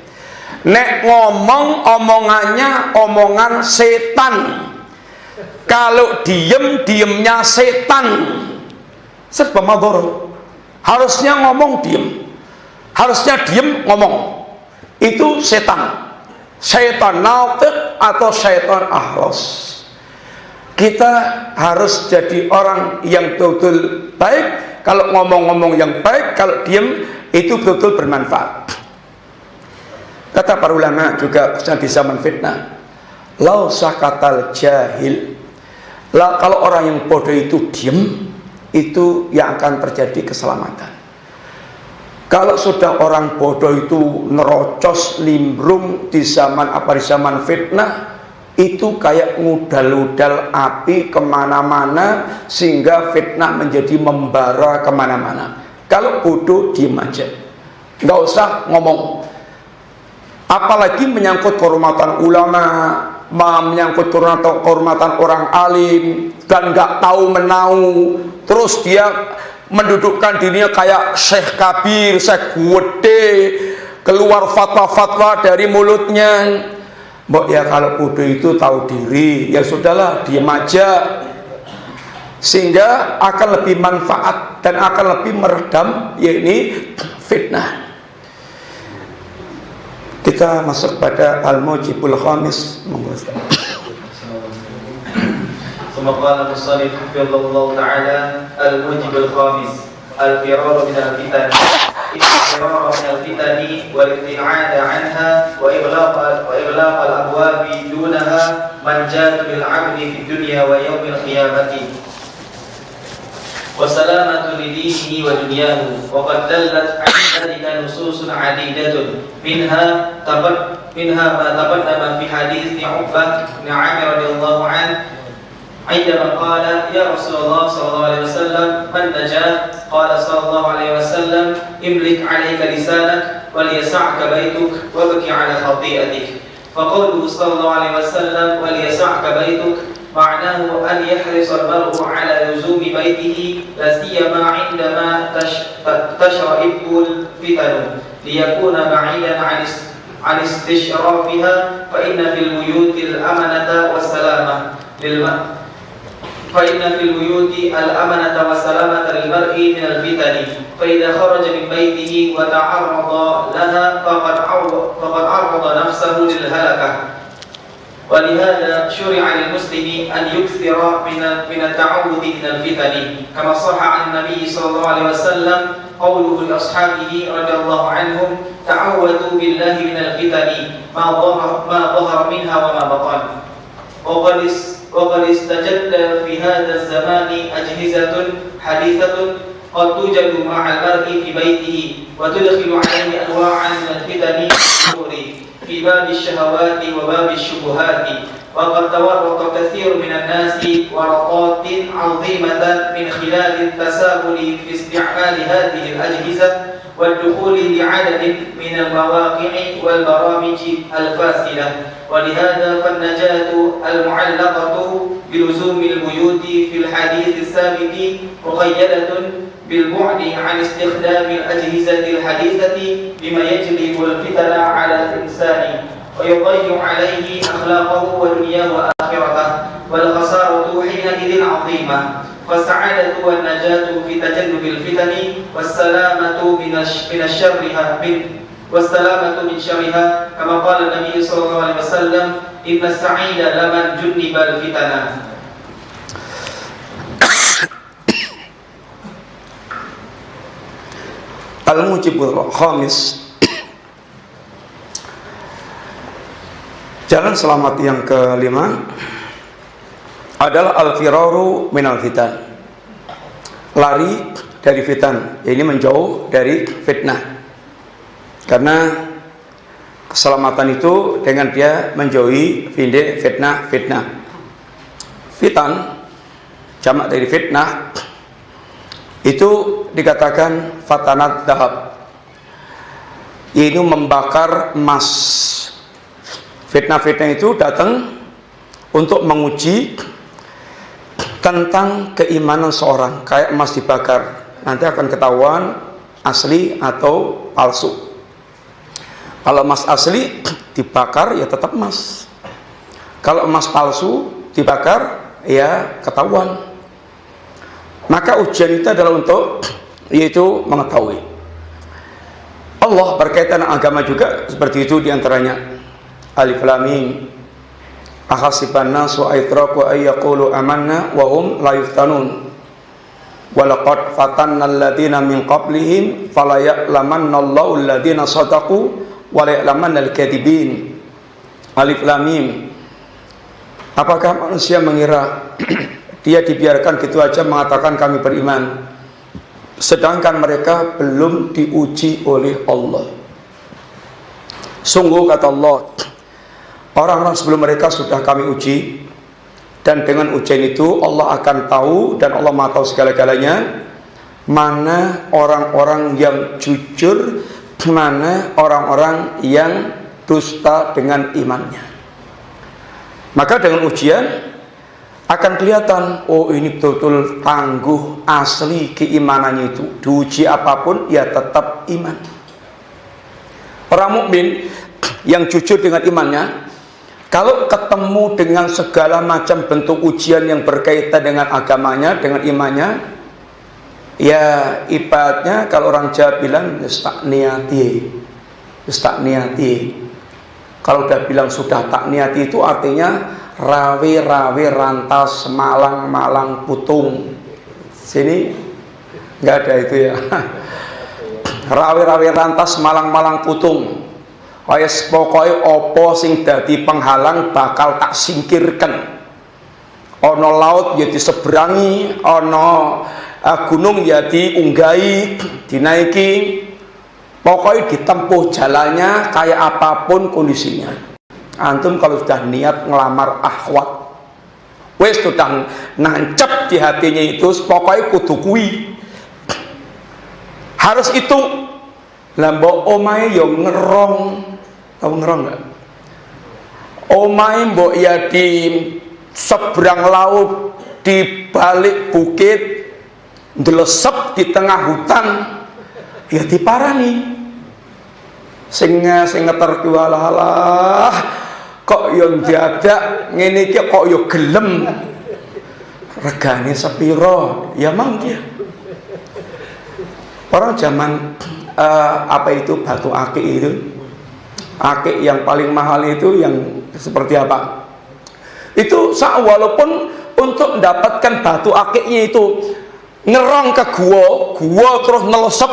Nek ngomong omongannya omongan setan, kalau diemnya setan, serba madhor. Harusnya ngomong diem. harusnya diem ngomong. Itu setan. Syaitan natiq atau syaitan ahlos. Kita harus jadi orang yang betul baik. Kalau ngomong-ngomong yang baik, kalau diem itu betul bermanfaat. Kata para ulama juga di zaman fitnah, lau sakatal jahil, lah kalau orang yang bodoh itu diem, itu yang akan terjadi keselamatan. Kalau sudah orang bodoh itu nerocos limbrung di zaman fitnah, itu kayak ngudal-udal api kemana-mana sehingga fitnah menjadi membara kemana-mana. Kalau bodoh diem aja, nggak usah ngomong. Apalagi menyangkut kehormatan ulama, menyangkut kehormatan orang alim, dan nggak tahu menau, terus dia mendudukkan dirinya kayak Syekh Kabir, Syekh Gede, keluar fatwa-fatwa dari mulutnya. Mbok ya kalau bodoh itu tahu diri, ya sudahlah diam aja, sehingga akan lebih manfaat dan akan lebih meredam yakni fitnah. Kita masuk pada al-mujibul khamis. ثم قال المصنف حفظه الله تعالى الموجب الخامس الفرار من الفتن الفرار من الفتن والابتعاد عنها وإغلاق الأبواب دونها منجاة للعبد في الدنيا ويوم القيامة وسلامة لدينه ودنياه. وقد دلت على ذلك نصوص عديدة منها ما تقدم في حديث عقبة بن عامر رضي الله عنه عندما قال يا رسول الله صلى الله عليه وسلم من نجا؟ قال صلى الله عليه وسلم املك عليك لسانك وليسعك بيتك وابكي على خطيئتك. فقوله صلى الله عليه وسلم وليسعك بيتك معناه أن يحرص المرء على لزوم بيته لا سيما عندما تشرئب الفتن ليكون بعيدا عن استشرافها فإن في البيوت الأمنة والسلامة للمرء من الفتن فإذا خرج من بيته وتعرض لها فقد عرض نفسه للهلكة. ولهذا شرع للمسلم أن يكثر من التعوذ من الفتن كما صح عن النبي صلى الله عليه وسلم قوله لأصحابه رضي الله عنهم تعوذوا بالله من الفتن ما ظهر منها وما بطن. وقد استجد في هذا الزمان أجهزة حديثة قد توجد مع المرء في بيته وتدخل عليه أنواعا من الفتن في باب الشهوات وباب الشبهات. وقد تورط كثير من الناس ورطات عظيمة من خلال التساهل في استعمال هذه الأجهزة والدخول لعدد من المواقع والبرامج الفاسدة. ولهذا فالنجاة المعلقة بلزوم البيوت في الحديث السابق مقيدة بالبعد عن استخدام الأجهزة الحديثة بما يجلب الفتن على الإنسان ويضيع عليه أخلاقه ودنياه وآخرته والخسارة حينئذ عظيمة. فالسعادة والنجاة في تجنب الفتن والسلامة من شرها كما قال النبي صلى الله عليه وسلم إن السعيد لمن جنب الفتن. Al-mujibul khamis, jalan selamat yang kelima adalah al-firaru minal fitan, lari dari fitan, ini menjauh dari fitnah. Karena keselamatan itu dengan dia menjauhi fitnah. Fitan jamak dari fitnah itu dikatakan fatanat dahab, ini membakar emas. Fitnah-fitnah itu datang untuk menguji tentang keimanan seorang, kayak emas dibakar, nanti akan ketahuan asli atau palsu. Kalau emas asli dibakar ya tetap emas, kalau emas palsu dibakar ya ketahuan. Maka ujian itu adalah untuk yaitu mengetahui. Allah berkaitan dengan agama juga seperti itu diantaranya. Alif Lam Mim. Ahasiban nasu aitraku ayyaqulu amanna wa hum la yuftanun. Walaqad fatanna alladziina min qablihim fala ya'lamanna Allahu alladziina shadaqu wa la ya'lamanna al-kadzibin. Alif Lam Mim. Apakah manusia mengira dia dibiarkan gitu aja mengatakan kami beriman, sedangkan mereka belum diuji oleh Allah? Sungguh kata Allah, orang-orang sebelum mereka sudah kami uji, dan dengan ujian itu Allah akan tahu, dan Allah Maha tahu segala-galanya, mana orang-orang yang jujur, mana orang-orang yang dusta dengan imannya. Maka dengan ujian akan kelihatan, oh ini betul-betul tangguh, asli keimanannya itu. Diuji apapun, ya tetap iman. Orang mukmin yang jujur dengan imannya, kalau ketemu dengan segala macam bentuk ujian yang berkaitan dengan agamanya, dengan imannya, ya ibaratnya kalau orang Jawa bilang tak niati. Kalau udah bilang sudah tak niati itu artinya rawe rantas malang putung. Sini nggak ada itu ya. Rawe rantas malang putung. Wes pokoke apa sing dadi penghalang bakal tak singkirkan. Ana laut ya diseberangi, ana gunung ya diunggahi, dinaiki. Pokoknya ditempuh jalannya kayak apapun kondisinya. Antum kalau sudah niat ngelamar akhwat, wes sudah nancep di hatinya itu, pokoknya kudu kuwi. Harus itu. Lambok omae yo ngerong, tahu ngerong nggak? Omae mbok ya di seberang laut, di balik bukit, ndelesep di tengah hutan, ya diparani. Sing ngeter walah kok yo dadak ngene iki kok yo gelem. Regane sepiro? Ya mang dia. Orang zaman apa itu batu akik itu, akik yang paling mahal itu yang seperti apa? Itu walaupun untuk mendapatkan batu akiknya itu ngerong ke gua terus nelesep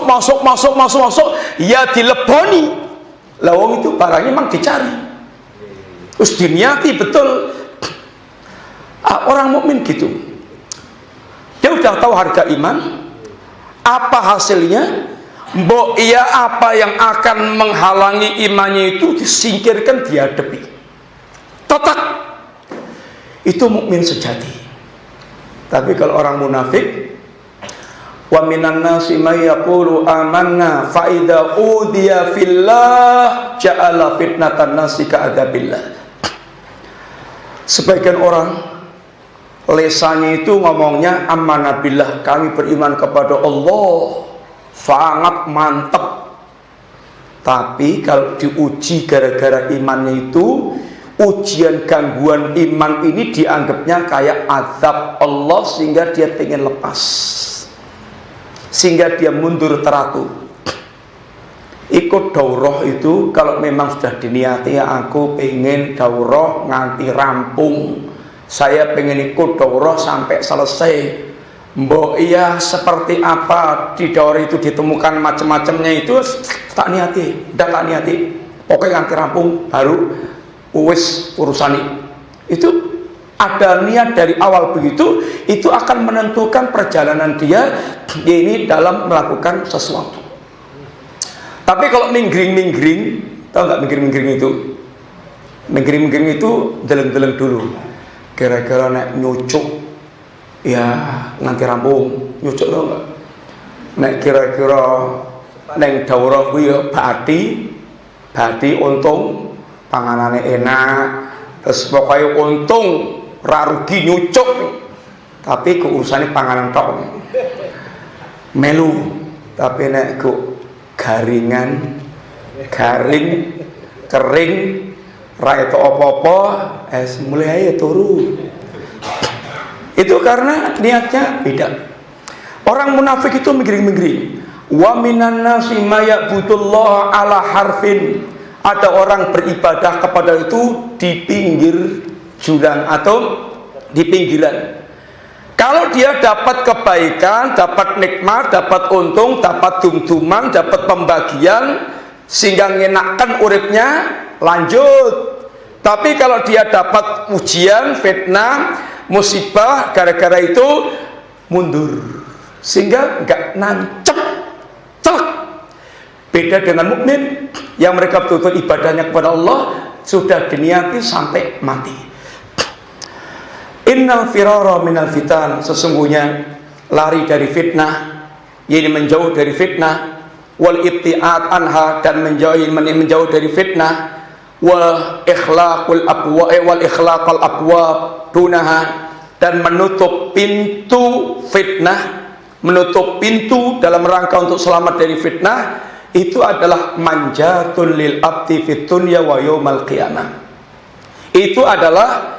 masuk, ya dileboni. Lawang itu barangnya memang dicari, terus diniati betul. Orang mukmin gitu, dia udah tahu harga iman. Apa hasilnya? Mbok iya apa yang akan menghalangi imannya itu disingkirkan, dihadapi. Tetap itu mukmin sejati. Tapi kalau orang munafik, wa minan nasi may yaqulu amanna fa idza udiya fillah ja'ala fitnatan nasi ka'adzabillah. Sebagian orang lesanya itu ngomongnya amanah billah, kami beriman kepada Allah, sangat mantap. Tapi kalau diuji gara-gara imannya itu, ujian gangguan iman ini dianggapnya kayak azab Allah, sehingga dia ingin lepas, sehingga dia mundur teratur. Ikut daurah itu kalau memang sudah diniati, aku pengen daurah nganti rampung, saya pengen ikut daurah sampai selesai. Mbok iya seperti apa di daurah itu ditemukan macam-macamnya itu tak niati, tak niati. Pokoknya nganti rampung baru wis urusani. Itu ada niat dari awal begitu, itu akan menentukan perjalanan dia ini dalam melakukan sesuatu. Tapi kalau minggring, tahu nggak minggring itu? Minggring itu deleng-deleng dulu. Kira-kira nek nyucuk ya nanti rampung, nyucuk tau nggak? Nek kira-kira neng daurah kuwi ya badi untung panganane enak, terus pokoknya untung ra rugi nyucuk, tapi keurusannya panganan tok melu. Tapi nek garing kering ra itu apa-apa mulai aja turu. Itu karena niatnya beda. Orang munafik itu mikirin Wa minan nasi may ya'budullah ala harfin. Ada orang beribadah kepada itu di pinggir jurang atau di pinggiran. Kalau dia dapat kebaikan, dapat nikmat, dapat untung, dapat dum-duman, dapat pembagian sehingga ngenakkan uripnya, lanjut. Tapi kalau dia dapat ujian, fitnah, musibah, gara-gara itu mundur sehingga enggak nancep, celak. Beda dengan mukmin yang mereka betul-betul ibadahnya kepada Allah sudah diniati sampai mati. Innal firara minal fitan, sesungguhnya lari dari fitnah, yaitu menjauh dari fitnah, wal ibtiad anha, dan menjauh dari fitnah, wal ikhlaqul abwab dunaha, dan menutup pintu fitnah, menutup pintu dalam rangka untuk selamat dari fitnah, itu adalah manjatul lil abdi fid dunya wa yaumal qiyamah. Itu adalah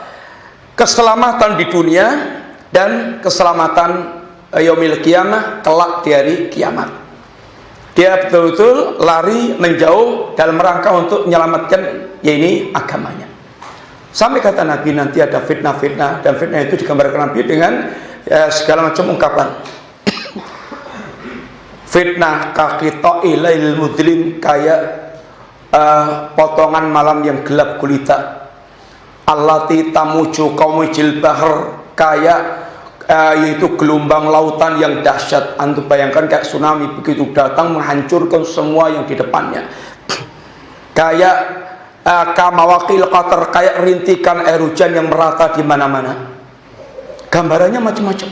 keselamatan di dunia dan keselamatan yaumil qiyamah, kelak di hari kiamat. Dia betul-betul lari menjauh dalam rangka untuk menyelamatkan yaitu agamanya. Sampai kata Nabi nanti ada fitnah-fitnah, dan fitnah itu digambarkan Nabi dengan segala macam ungkapan. Fitnah kakito ilail mudlim, kayak potongan malam yang gelap gulita. Allati tamuju qaumil bahr, kayak yaitu gelombang lautan yang dahsyat. Antum bayangkan kayak tsunami begitu datang menghancurkan semua yang di depannya. Kayak kamawakil qatar, kayak rintikan air hujan yang merata di mana-mana. Gambarannya macam-macam,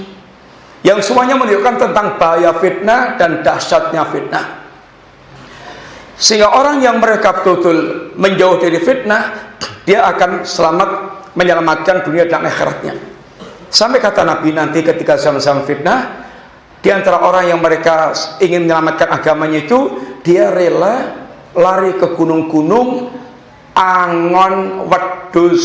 yang semuanya menunjukkan tentang bahaya fitnah dan dahsyatnya fitnah. Sehingga orang yang mereka betul-betul menjauh dari fitnah, dia akan selamat, menyelamatkan dunia dan akhiratnya. Sampai kata Nabi nanti ketika zaman-zaman fitnah, di antara orang yang mereka ingin menyelamatkan agamanya itu, dia rela lari ke gunung-gunung, angon wedus,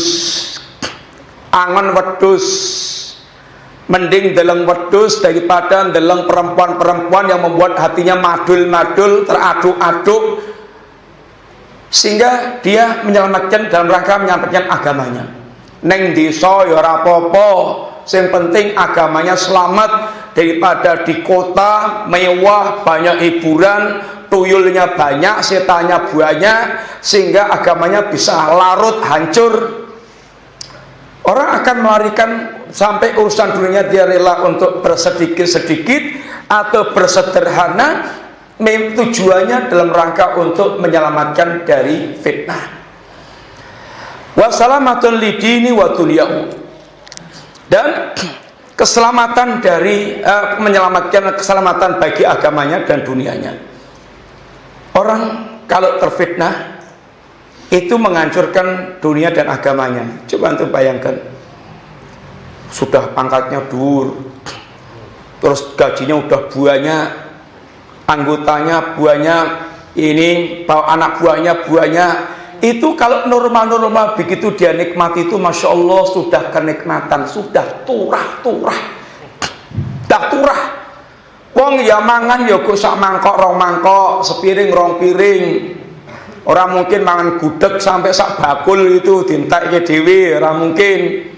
mending deleng wedus daripada deleng perempuan-perempuan yang membuat hatinya madul-madul, teraduk-aduk, sehingga dia menyelamatkan dalam rangka menyampaikan agamanya. Neng desa ya ora apa-apa, yang penting agamanya selamat, daripada di kota mewah, banyak hiburan, tuyulnya banyak, setannya banyak, sehingga agamanya bisa larut, hancur. Orang akan melarikan sampai urusan dunia, dia rela untuk bersedikit-sedikit atau bersederhana, tujuannya dalam rangka untuk menyelamatkan dari fitnah. Wassalamatun lidini wa dunyahu, dan keselamatan dari menyelamatkan keselamatan bagi agamanya dan dunianya. Orang kalau terfitnah itu menghancurkan dunia dan agamanya. Coba untuk bayangkan, sudah pangkatnya dur, terus gajinya udah banyak, anggotanya banyak, ini bawa anak buahnya banyak. Itu kalau normal-normal begitu dia nikmati itu, masya Allah, sudah kenikmatan, sudah turah. Wong ya mangan ya kok sak mangkok rong mangkok, sepiring rong piring. Orang mungkin mangan gudeg sampai sak bakul itu dintekke dhewe, ora mungkin.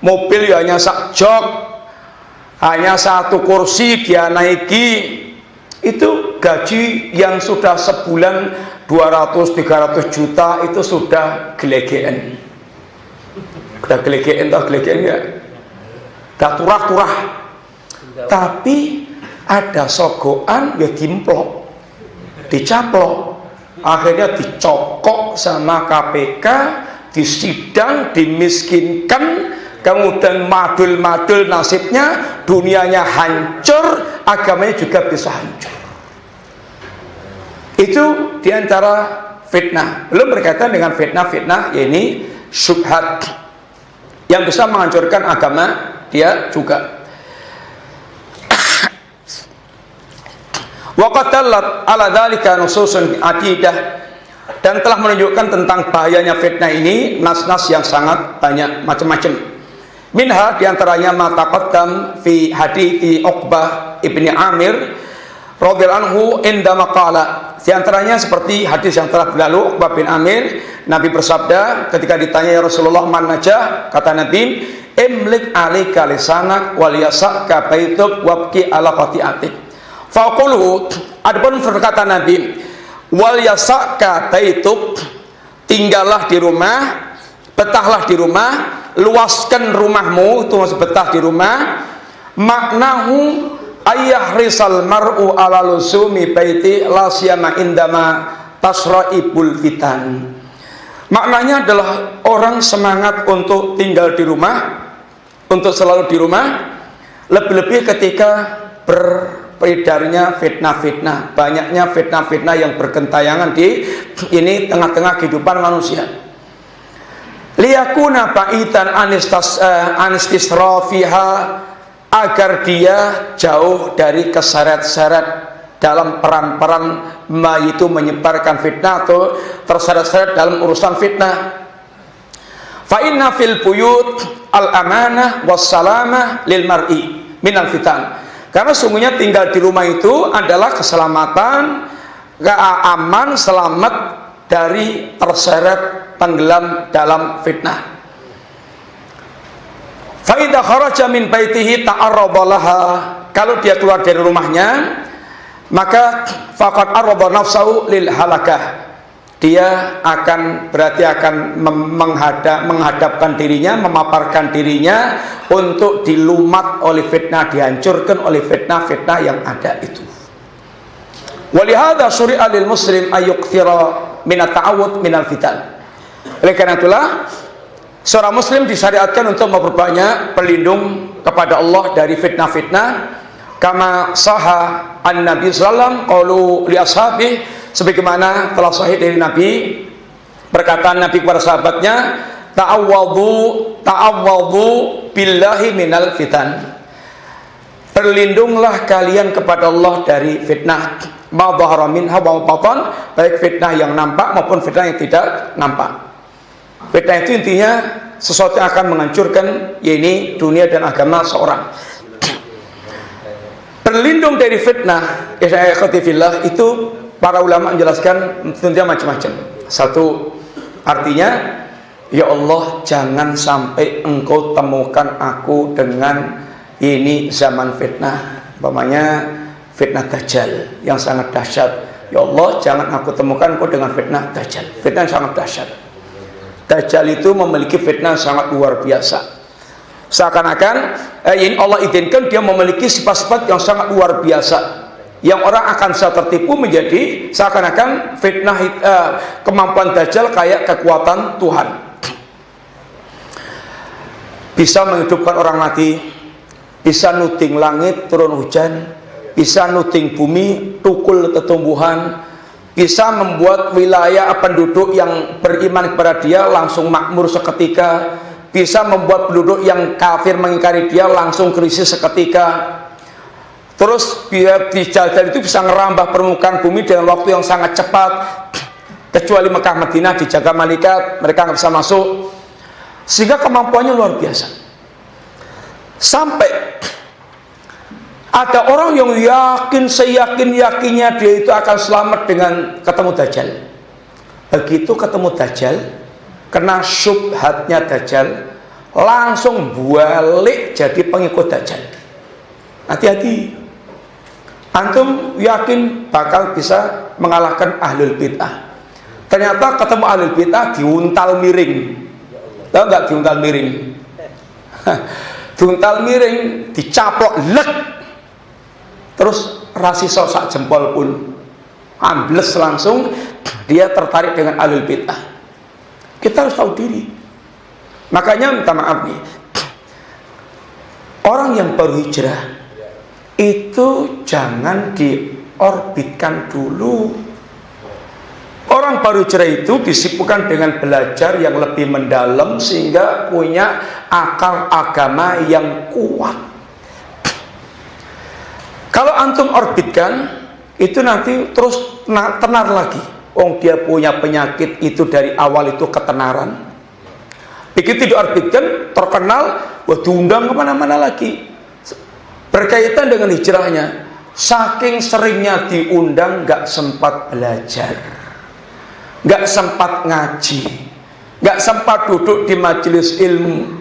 Mobil ya hanya sak jok, hanya satu kursi dia naiki. Itu gaji yang sudah sebulan 200-300 juta itu sudah gelegean. Udah gelegean toh, gelegean ya. Udah turah. Tapi ada sogokan ya dimplok, dicaplok, akhirnya dicokok sama KPK, disidang, dimiskinkan, kemudian madul-madul nasibnya, dunianya hancur, agamanya juga bisa hancur. Itu diantara fitnah. Belum berkaitan dengan fitnah-fitnah, yakni syubhat yang bisa menghancurkan agama dia juga. Wa qatallat ala dzalika nususun adidah, dan telah menunjukkan tentang bahayanya fitnah ini nas-nas yang sangat banyak, macam-macam. Minha diantaranya ma taqaddam fi hadithi Uqbah ibni Amir radhiyallahu anhu indama qala, di antaranya seperti hadis yang telah berlalu, Uqbah bin Amir, Nabi bersabda ketika ditanya, ya Rasulullah, man najah, kata Nabi, imlik alika lisanak wal yasaka baituk wabki ala qati'atik. Faqulu, adapun berkata Nabi, wal yasaka baituk, tinggallah di rumah, betahlah di rumah, luaskan rumahmu, itu maksud betah di rumah. Maknahu ayah risal mar'u ala lusumi baiti la siyama indama tasra'ibul fitan. Maknanya adalah orang semangat untuk tinggal di rumah, untuk selalu di rumah, lebih-lebih ketika beredarnya fitnah-fitnah, banyaknya fitnah-fitnah yang bergentayangan di ini tengah-tengah kehidupan manusia. Liyakuna ba'itan anistisrafiha, agar dia jauh dari keseret-seret dalam peran-peran yaitu menyebarkan fitnah atau terseret-seret dalam urusan fitnah. Fa inna fil buyut al amanah was salamah lil mar'i minal fitan. Karena sungguhnya tinggal di rumah itu adalah keselamatan, aman, selamat dari terseret tenggelam dalam fitnah. Fa idza kharaja min baitihi ta'arrada laha, kalau dia keluar dari rumahnya maka faqad arrada nafsahu lil halakah, dia akan berarti akan menghadapkan dirinya, memaparkan dirinya untuk dilumat oleh fitnah, dihancurkan oleh fitnah-fitnah yang ada itu. Walihada syuri'a lil muslim ayyukthira min at-ta'awud minal fitan. Oleh karena itulah seorang muslim disyariatkan untuk memperbanyak berlindung kepada Allah dari fitnah-fitnah. Kama saha an Nabi sallam qaulu li ashabi, sebagaimana telah sahih dari Nabi, perkataan Nabi kepada sahabatnya, ta'awwadhu billahi minal fitan. Berlindunglah kalian kepada Allah dari fitnah, ma dhahara minha wa batan, baik fitnah yang nampak maupun fitnah yang tidak nampak. Fitnah itu intinya sesuatu yang akan menghancurkan yaitu dunia dan agama seorang. Berlindung dari fitnah itu para ulama menjelaskan tentunya macam-macam. Satu, artinya ya Allah, jangan sampai engkau temukan aku dengan ini zaman fitnah, umpamanya fitnah Dajjal yang sangat dahsyat. Ya Allah, jangan aku temukan engkau dengan fitnah Dajjal. Fitnah yang sangat dahsyat. Dajjal itu memiliki fitnah sangat luar biasa. Seakan-akan ini Allah izinkan dia memiliki sifat-sifat yang sangat luar biasa, yang orang akan bisa tertipu menjadi seakan-akan fitnah kemampuan Dajjal kayak kekuatan Tuhan. Bisa menghidupkan orang mati, bisa nuting langit turun hujan, bisa nuting bumi tukul tumbuhan, bisa membuat wilayah penduduk yang beriman kepada dia langsung makmur seketika, bisa membuat penduduk yang kafir mengingkari dia langsung krisis seketika. Terus Dajjal itu bisa merambah permukaan bumi dengan waktu yang sangat cepat, kecuali Mekah Madinah dijaga malaikat, mereka nggak bisa masuk, sehingga kemampuannya luar biasa. Sampai ada orang yang yakin, seyakin-yakinnya dia itu akan selamat dengan ketemu Dajjal. Begitu ketemu Dajjal, kena syubhatnya Dajjal, langsung balik jadi pengikut Dajjal. Hati-hati, antum yakin bakal bisa mengalahkan ahlul bid'ah, ternyata ketemu ahlul bid'ah diuntal miring. Tahu nggak diuntal miring? Diuntal miring, dicaplok lek, terus rasiso sak jempol pun ambles, langsung dia tertarik dengan ahlul bid'ah. Kita harus tahu diri. Makanya minta maaf nih, orang yang baru hijrah itu jangan diorbitkan dulu. Orang baru hijrah itu disibukkan dengan belajar yang lebih mendalam sehingga punya akal agama yang kuat. Kalau antum orbitkan, itu nanti terus tenar lagi. Dia punya penyakit itu dari awal itu ketenaran. Begitu diorbitkan, terkenal, diundang kemana-mana lagi. Berkaitan dengan hijrahnya, saking seringnya diundang nggak sempat belajar, nggak sempat ngaji, nggak sempat duduk di majelis ilmu,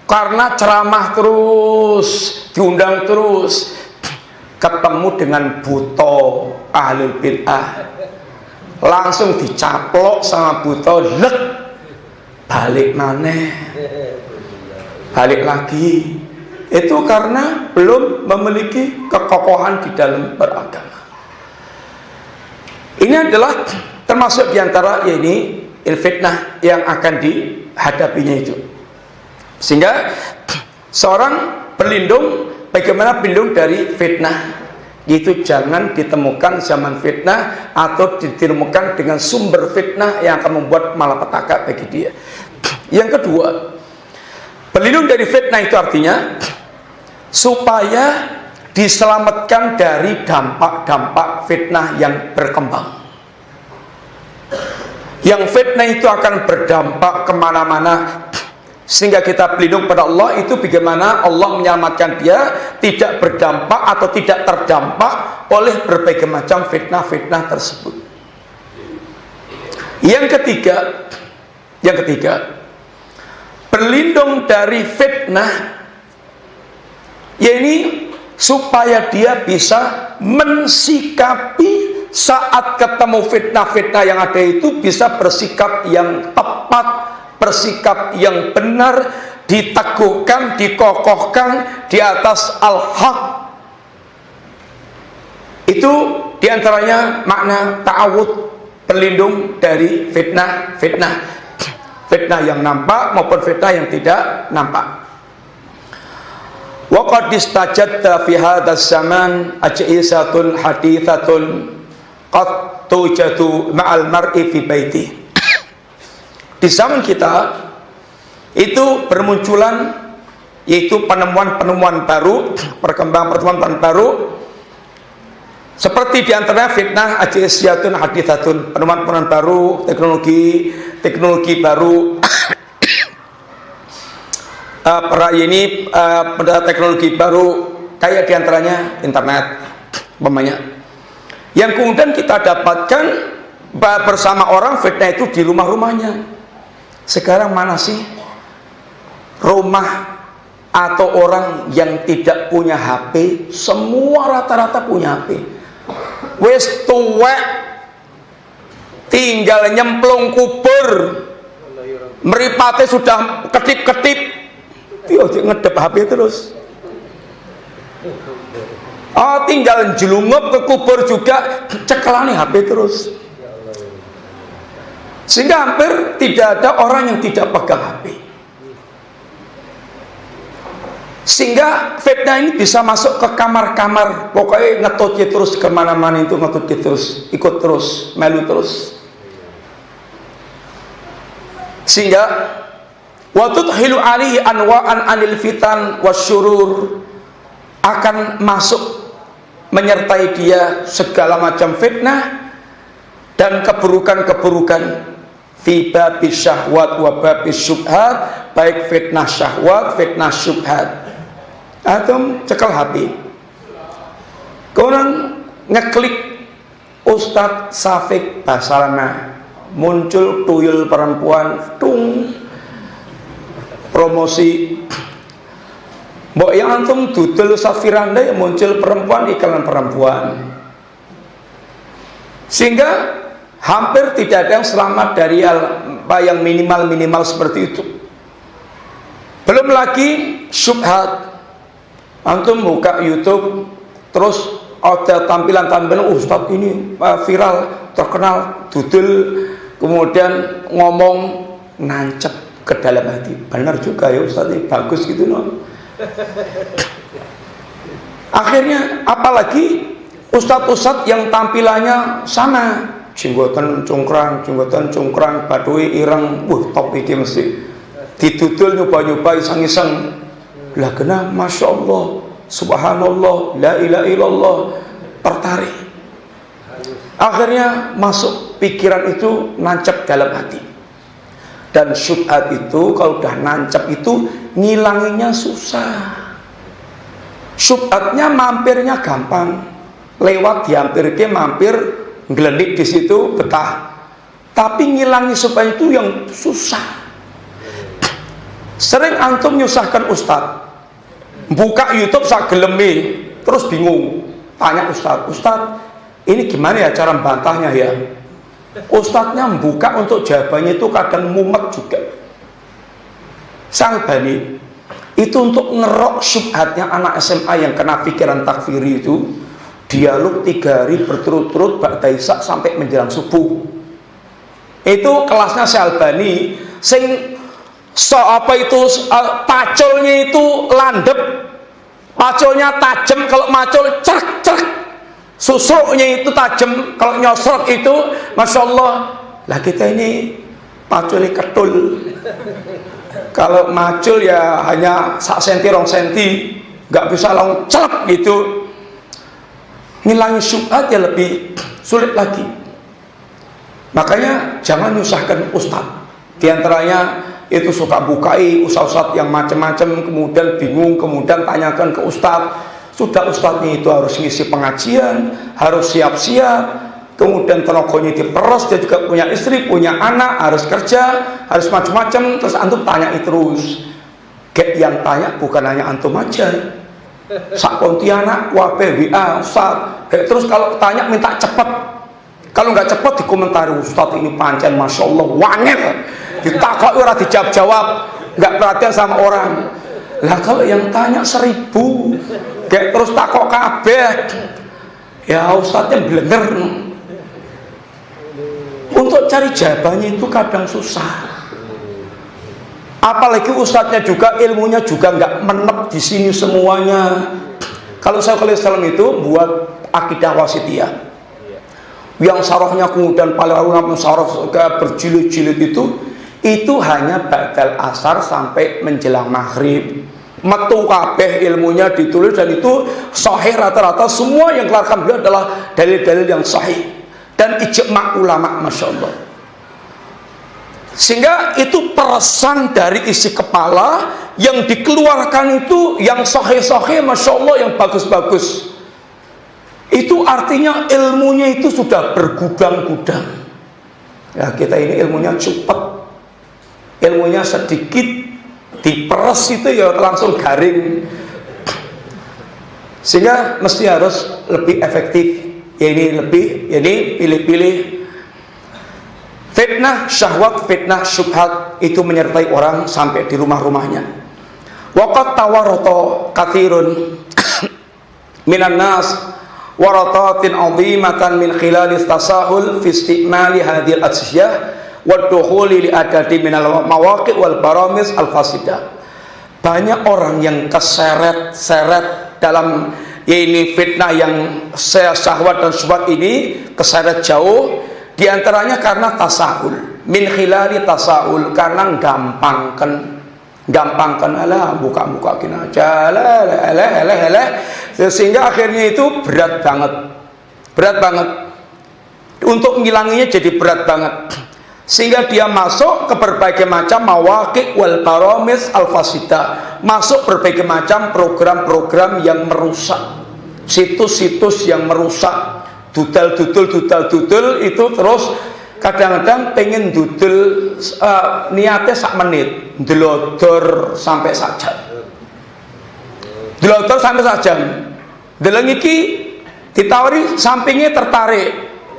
karena ceramah terus, diundang terus, ketemu dengan buto ahlul bid'ah, langsung dicaplok sama buto, lek balik maneh, balik lagi. Itu karena belum memiliki kekokohan di dalam beragama. Ini adalah termasuk diantara ini fitnah yang akan dihadapinya itu. Sehingga seorang berlindung, bagaimana berlindung dari fitnah, itu jangan ditemukan zaman fitnah atau ditemukan dengan sumber fitnah yang akan membuat malapetaka bagi dia. Yang kedua, berlindung dari fitnah itu artinya supaya diselamatkan dari dampak-dampak fitnah yang berkembang. Yang fitnah itu akan berdampak kemana-mana, sehingga kita berlindung pada Allah. Itu bagaimana Allah menyelamatkan dia tidak berdampak atau tidak terdampak oleh berbagai macam fitnah-fitnah tersebut. Yang ketiga, berlindung dari fitnah, yaitu supaya dia bisa mensikapi saat ketemu fitnah-fitnah yang ada itu, bisa bersikap yang tepat, bersikap yang benar, diteguhkan, dikokohkan di atas al-haq. Itu diantaranya makna ta'awud, berlindung dari fitnah-fitnah, fitnah yang nampak maupun fitnah yang tidak nampak. Wa qad istajadta fi hadzal zaman ajisatun haditsatun qad tujadu ma'al mar'i fi baiti. Di zaman kita itu bermunculan yaitu penemuan-penemuan baru, perkembangan baru, seperti diantaranya fitnah ajisatun haditsatun, penemuan-penemuan baru, teknologi baru. Teknologi baru kayak diantaranya internet, umpamanya, yang kemudian kita dapatkan bersama orang fitnah itu di rumah-rumahnya. Sekarang mana sih rumah atau orang yang tidak punya HP? Semua rata-rata punya HP. Wis tuwek, tinggal nyemplung kubur, meripate sudah ketip-ketip, dia ngedep HP terus. Tinggal jelungup ke kubur juga, cekelane HP terus. Sehingga hampir tidak ada orang yang tidak pegang HP. Sehingga fitnah ini bisa masuk ke kamar-kamar, pokoknya ngetutnya terus kemana-mana itu, ngetutnya terus, ikut terus, melu terus. Sehingga wa tudhilu alihi anwa'an anil fitan wasyurur, akan masuk menyertai dia segala macam fitnah dan keburukan-keburukan fi babis syahwat wa babis syubhat, baik fitnah syahwat, fitnah syubhat. Atau cekel HP, kemudian ngeklik Ustadz Safik Basalana, muncul tuyul perempuan, tung, promosi. Mbok yang antum dudul Safiranda yang muncul perempuan, iklan perempuan. Sehingga hampir tidak ada yang selamat dari yang minimal seperti itu. Belum lagi syubhat. Antum buka YouTube terus ada tampilan-tampilan Ustadz ini viral, terkenal, dudul, kemudian ngomong nancep ke dalam hati. Benar juga ya Ustadz ini bagus gitu loh. Akhirnya apalagi ustadz-ustadz yang tampilannya sama, jenggotan cungkrang, badui ireng, top iki mesti didudul nyoba-nyoba iseng-iseng. Lah kena Masya Allah, Subhanallah, La ilaha illallah, tertarik. Akhirnya masuk pikiran itu, nancap dalam hati. Dan syubhat itu kalau udah nancap itu ngilanginya susah. Syubhatnya mampirnya gampang. lewat dihampirke mampir ngelenik di situ betah. Tapi ngilangi supaya itu yang susah. Sering antum nyusahkan ustadz, buka YouTube sak geleme, terus bingung, tanya ustadz, ini gimana ya cara membantahnya ya? Ustadznya membuka untuk jawabannya itu kadang mumet juga. Syalbani itu untuk ngerok syubhatnya anak SMA yang kena pikiran takfiri itu, dialog 3 hari berturut-turut ba'da isya sampai menjelang subuh. Itu kelasnya Syalbani, sing paculnya itu landep, paculnya tajam, kalau macul cerk, susuknya itu tajam, kalau nyosrot itu masya Allah. Lah kita ini paculnya ketul, kalau macul ya hanya 1 senti 2 senti, nggak bisa langsung celep gitu. Ngilangi syubhat ya lebih sulit lagi. Makanya jangan nyusahkan ustadz. Di antaranya itu suka bukai ustadz yang macam-macam, kemudian bingung, kemudian tanyakan ke ustadz. Sudah ustadznya itu harus ngisi pengajian, harus siap-siap, kemudian tenaganya diperos, dia juga punya istri, punya anak, harus kerja, harus macam-macam. Terus antum tanya terus. Yang tanya bukan hanya antum aja, sak Pontianak, wabe, WA, ustadz. Terus kalau tanya minta cepat. Kalau nggak cepat dikomentari, ustadz ini pancen masya Allah wangil, ditakok ora dijawab, nggak perhatian sama orang. Lah kalau yang tanya 1000, kayak terus takok kabeh, ya ustadznya blenger. Untuk cari jawabannya itu kadang susah. Apalagi ustadznya juga ilmunya juga nggak menep di sini semuanya. Kalau Syekhul Islam itu buat akidah wasitiyah, yang sarahnya kemudian paling ulama sarah berjilid-jilid itu hanya ba'dal asar sampai menjelang maghrib. Metu kabeh ilmunya ditulis, dan itu sahih rata-rata. Semua yang keluarkan beliau adalah dalil-dalil yang sahih dan ijma' ulama, masya Allah. Sehingga itu peresan dari isi kepala yang dikeluarkan itu yang sahih-sahih, masya Allah, yang bagus-bagus. Itu artinya ilmunya itu sudah bergudang-gudang. Ya kita ini ilmunya cepat, ilmunya sedikit, diperes itu ya langsung garing. Sehingga mesti harus lebih efektif. Ya ini lebih, ya ini pilih-pilih. Fitnah syahwat, fitnah syubhat itu menyertai orang sampai di rumah-rumahnya. Waqat tawarata katsirun minan nas waratatin azimatan min khilalis tasahul fi istimali hadhil asyah wa dukhuli li adadi minal mawaqi' wal baramis al fasidah. Banyak orang yang keseret-seret dalam ini fitnah yang syahwat dan syubhat ini, keseret jauh, diantaranya karena tasahul, min khilali tasahul, karena gampangkan alah buka-buka kena aja sehingga akhirnya itu berat banget untuk ngilanginya, jadi berat banget sehingga dia masuk ke berbagai macam mawaqi' wal baramis al fasidah, masuk berbagai macam program-program yang merusak, situs-situs yang merusak, dudal itu terus kadang-kadang pengen dudel niatnya sak menit, delodor sampai sak jam, delodor sampai sak jam. Deleng iki ditawari sampingnya tertarik,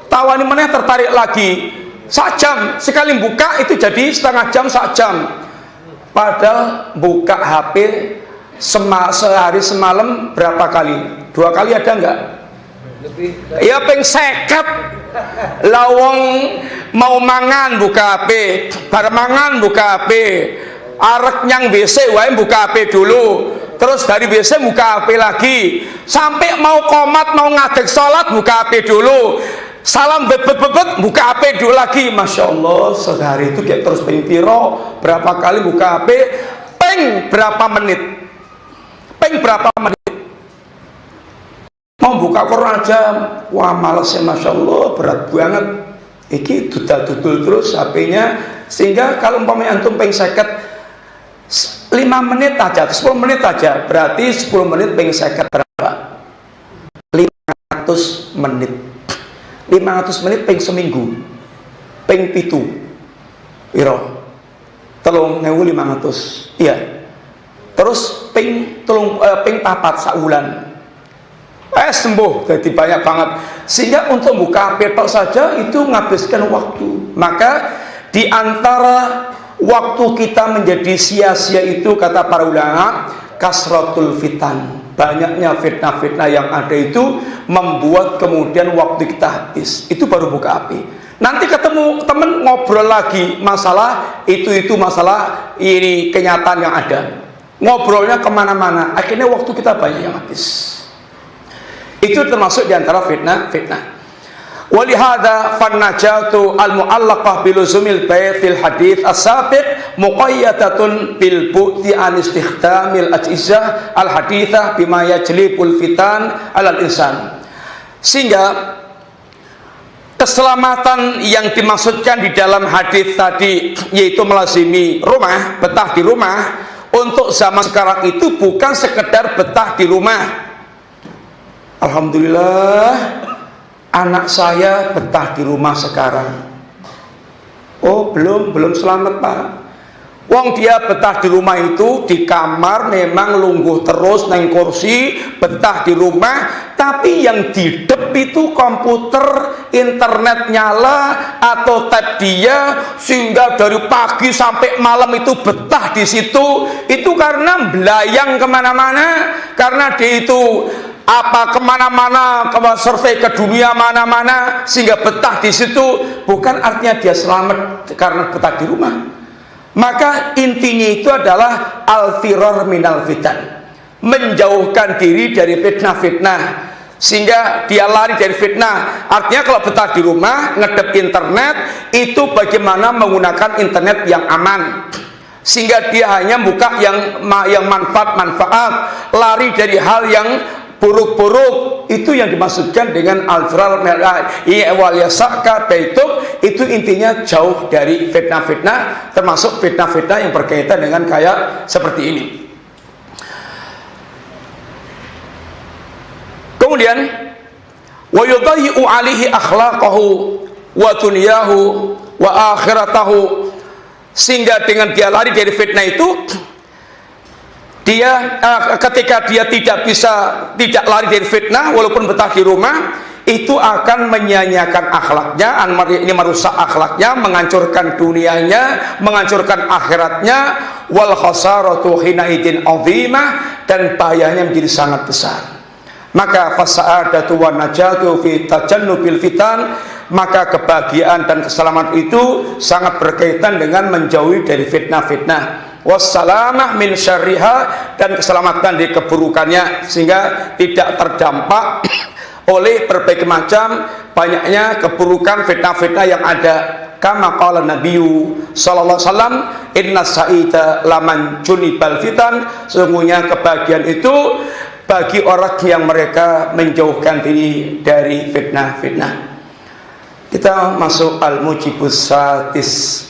tawani meneh tertarik lagi, sak jam sekali buka itu jadi setengah jam, sak jam. Padahal buka HP sehari semalam berapa kali? 2 kali ada enggak? Ya peng 50. Lawang mau mangan buka HP, bar mangan buka HP, arek nyang WC wae buka HP dulu, terus dari WC buka HP lagi, sampai mau qomat mau ngadeg sholat buka HP dulu, salam bebet buka HP dulu lagi. Masya Allah, sehari itu kayak terus peng piro, berapa kali buka HP, peng berapa menit, mau buka Quran aja, wah malesnya masya Allah, berat banget. Iki dudal-dudul terus HP-nya, sehingga kalau umpamanya antum peng 50, 5 menit aja, 10 menit aja, berarti 10 menit peng 50 berapa? 500 500 menit. 500 menit ping seminggu. Ping 7. Piro? 3.500. Iya. Terus ping 4 saulan. Sembuh, jadi banyak banget. Sehingga untuk buka petok saja itu menghabiskan waktu. Maka di antara waktu kita menjadi sia-sia itu, kata para ulama, kasratul fitan, banyaknya fitnah-fitnah yang ada itu membuat kemudian waktu kita habis. Itu baru buka api. Nanti ketemu temen ngobrol lagi masalah itu masalah ini kenyataan yang ada. Ngobrolnya kemana-mana, akhirnya waktu kita banyak yang habis. Itu termasuk diantara fitnah. Walihada fannajatu al-mu'allaqah biluzumil bait fil hadits as-sabiq muqayyadatun bil bu'ti an istikhdamil ajizah al-haditsah bima yajlibul fitan alal insan. Sehingga keselamatan yang dimaksudkan di dalam hadis tadi, yaitu melazimi rumah, betah di rumah, untuk zaman sekarang itu bukan sekedar betah di rumah. Alhamdulillah, anak saya betah di rumah sekarang. Oh, belum selamat, Pak. Wong dia betah di rumah itu di kamar memang lungguh terus neng kursi, betah di rumah, tapi yang didep itu komputer, internet nyala atau tab dia, sehingga dari pagi sampai malam itu betah di situ. Itu karena belayang kemana-mana, karena dia itu kemana-mana, survei ke dunia mana-mana, sehingga betah di situ. Bukan artinya dia selamat karena betah di rumah. Maka intinya itu adalah al-firar minal fitan, menjauhkan diri dari fitnah-fitnah, sehingga dia lari dari fitnah. Artinya kalau betah di rumah, ngedep internet, itu bagaimana menggunakan internet yang aman, sehingga dia hanya buka yang manfaat-manfaat, lari dari hal yang buruk-buruk. Itu yang dimaksudkan dengan al-firar wal yasaka baituk. Itu intinya jauh dari fitnah-fitnah, termasuk fitnah-fitnah yang berkaitan dengan kayak seperti ini. Kemudian wa yudayyi'u 'alaihi akhlaqahu wa dunyahu wa akhiratahu, sehingga dengan dia lari dari fitnah itu, dia ketika dia tidak lari dari fitnah walaupun betah di rumah, itu akan menyanyiakan akhlaknya, ini merusak akhlaknya, menghancurkan dunianya, menghancurkan akhiratnya, wal khasaratu hinaidin 'azimah, dan bahayanya menjadi sangat besar. Maka fasa'adatu wan najatu fi tajannubil fitan, maka kebahagiaan dan keselamatan itu sangat berkaitan dengan menjauhi dari fitnah-fitnah, wassalamah min syarriha, dan keselamatan dari keburukannya, sehingga tidak terdampak oleh berbagai macam banyaknya keburukan fitnah-fitnah yang ada. Kama qala Nabiyyu sallallahu alaihi wasallam, inna sa'ida laman junibal fitan, sesungguhnya kebahagiaan itu bagi orang yang mereka menjauhkan diri dari fitnah-fitnah. Kita masuk al-mujibus sadis.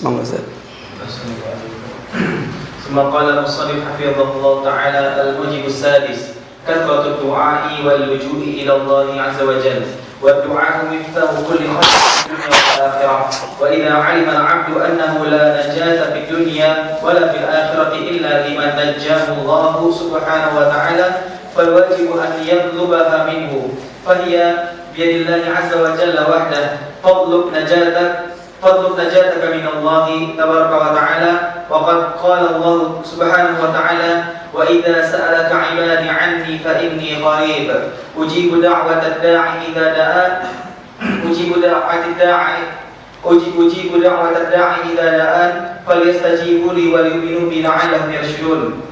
ثم قال المصنف حفظه الله تعالى: الموجب السادس كثرة الدعاء واللجوء إلى الله عز وجل، والدعاء مفتاح كل خير في الدنيا والآخرة. وإذا علم العبد أنه لا نجاة في الدنيا ولا في الآخرة إلا لمن نجاه الله سبحانه وتعالى، فالواجب أن يطلبها منه، فهي بيد الله عز وجل وحده. فاطلب نجاتك من الله تبارك وتعالى. وقد قال الله سبحانه وتعالى: وإذا سألك عبادي عني فإني قريب أجيب دعوة الداعي إذا دعان أجيب دعوة الداعي إذا دعان فليستجيبوا لي وليؤمنوا بي لعلهم يرشدون.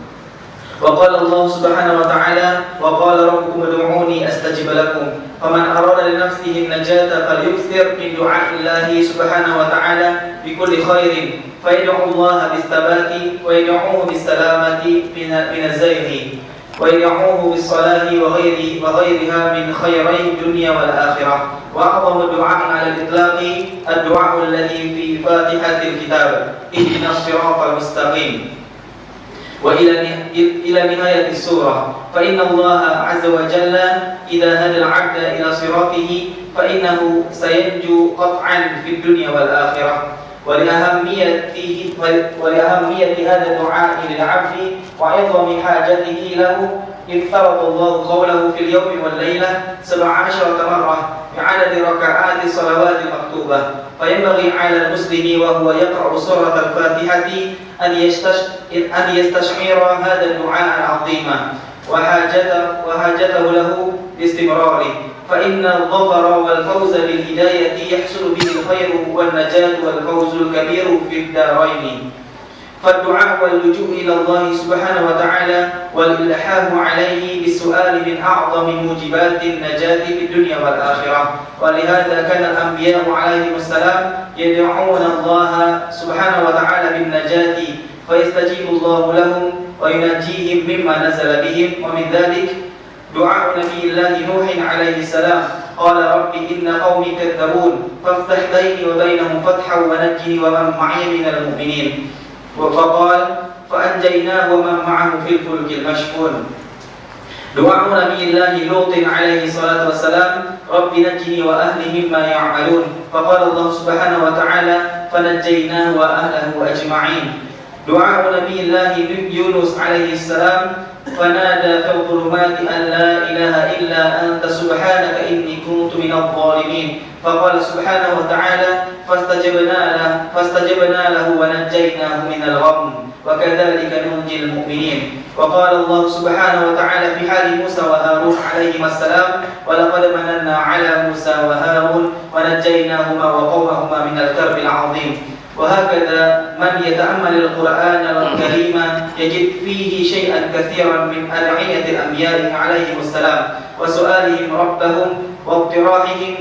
وقال الله سبحانه وتعالى: وقال ربكم ادعوني أستجب لكم. فمن أراد لنفسه النجاة فليكثر من دعاء الله سبحانه وتعالى بكل خير، فيدعو الله بالثبات ويدعوه بالسلامة من الزيغ، ويدعوه بالصلاة وغيرها من خيري الدنيا والآخرة. وأعظم الدعاء على الإطلاق الدعاء الذي في فاتحة الكتاب: اهدنا الصراط المستقيم. وإلى نهاية السورة. فإن الله عز وجل إذا هدى العبد إلى صراطه فإنه سينجو قطعا في الدنيا والآخرة. ولأهمية هذا الدعاء للعبد وعظم حاجته له افترض الله قوله في اليوم والليلة 17 مرة بعدد ركعات الصلوات المكتوبة. فينبغي على المسلم وهو يقرأ سورة الفاتحة أن يستشعر هذا الدعاء العظيم وحاجته له باستمرار، فإن الظفر والفوز بالهداية يحصل به الخير والنجاة والفوز الكبير في الدارين. فالدعاء واللجوء إلى الله سبحانه وتعالى والإلحاح عليه بالسؤال من أعظم موجبات النجاة في الدنيا والآخرة. ولهذا كان الأنبياء عليهم السلام يدعون الله سبحانه وتعالى بالنجاة فيستجيب الله لهم وينجيهم مما نزل بهم. ومن ذلك دعاء نبي الله نوح عليه السلام قال رب إن قومي كذبون فافتح بيني وبينهم فتحا ونجني ومن معي من المؤمنين. فقال فأنجيناه ومن معه في الفلك المشحون. دعاء نبي الله لوط عليه الصلاة والسلام رب نجني وأهلي مما يعملون. فقال الله سبحانه وتعالى فنجيناه وأهله أجمعين. دعاء نبي الله يونس عليه السلام فنادى في الظلمات أن لا إله إلا أنت سبحانك إني كنت من الظالمين. فقال سبحانه وتعالى فاستجبنا له ونجيناه من الغم وكذلك ننجي المؤمنين. وقال الله سبحانه وتعالى في حال موسى وهارون عليهما السلام ولقد مننا على موسى وهارون ونجيناهما وقومهما من الكرب العظيم. وهكذا من يتأمل القرآن الكريم يجد فيه شيئا كثيرا من أدعية الأنبياء عليهم السلام وسؤالهم ربهم واقتراحهم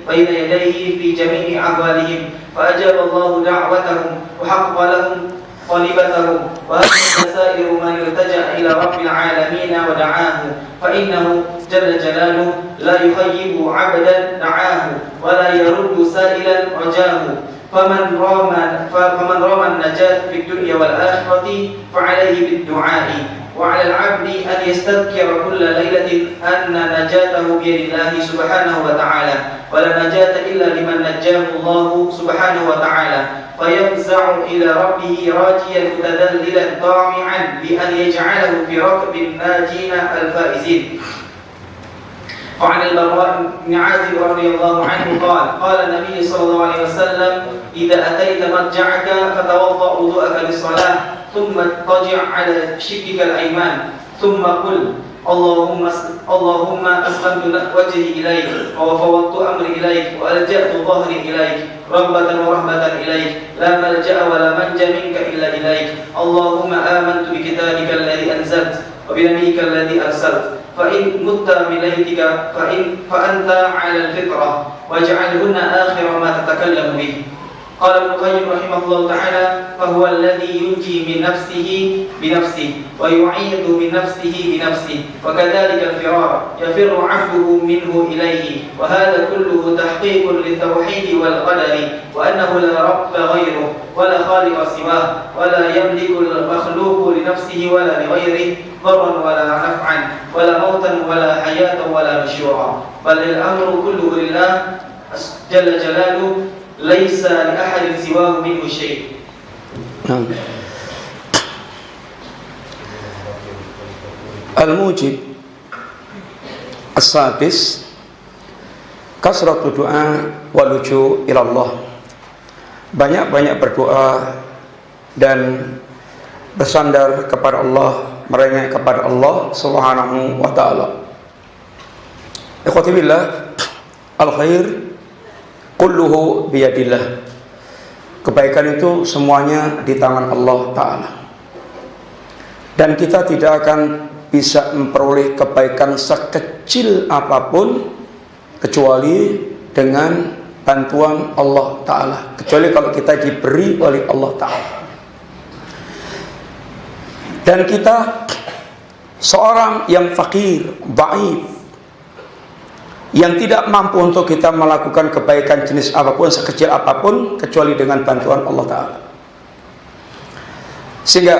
بين يديه في جميع أحوالهم، فأجاب الله دعوتهم وحقق لهم طلبتهم. وهكذا سائر من التجأ إلى رب العالمين ودعاه فإنه جل جلاله لا يخيب عبدا دعاه ولا يرد سائلا رجاه. فمن رام النجاة في الدنيا والآخرة فعليه بالدعاء. وعلى العبد أن يستذكر كل ليلة أن نجاته بيد الله سبحانه وتعالى ولا نجاة إلا لمن نجاه الله سبحانه وتعالى، فيفزع إلى ربه راجيا متذللا طامعا بأن يجعله في ركب الناجين الفائزين. وعن البراء بن عازب رضي الله عنه قال النبي صلى الله عليه وسلم إذا أتيت مضجعك فتوضأ وضوءك للصلاة ثم اضطجع على شقك الأيمان ثم قل اللهم أسلمت وجهي إليك وفوضت أمري إليك وألجأت ظهري إليك رغبة ورهبة إليك لا ملجأ ولا منجا منك إلا إليك. اللهم آمنت بكتابك الذي أنزلت وبنبيك الذي أرسلت فإن مت بليلتك فأنت على الفطرة واجعلهن آخر ما تتكلم به. قال ابن القيم رحمه الله تعالى فهو الذي ينجي من نفسه بنفسه ويعيد من نفسه بنفسه، وكذلك الفرار يفر عبده منه إليه. وهذا كله تحقيق للتوحيد والقدر وأنه لا رب غيره ولا خالق سواه ولا يملك المخلوق لنفسه ولا لغيره ضرا ولا نفعا ولا موتا ولا حياة ولا نشورا، بل الأمر كله لله جل جلاله ليس لأحد سواه منه شيء. Al-mujib as-sadis kasratu du'a wa luju ila Allah. Banyak-banyak berdoa dan bersandar kepada Allah, merengek kepada Allah Subhanahu wa taala. Ikhwati billah, al-khair kulluhu biyadillah. Kebaikan itu semuanya di tangan Allah Ta'ala. Dan kita tidak akan bisa memperoleh kebaikan sekecil apapun kecuali dengan bantuan Allah Ta'ala, kecuali kalau kita diberi oleh Allah Ta'ala. Dan kita seorang yang fakir, dhaif, yang tidak mampu untuk kita melakukan kebaikan jenis apapun, sekecil apapun, kecuali dengan bantuan Allah Ta'ala. Sehingga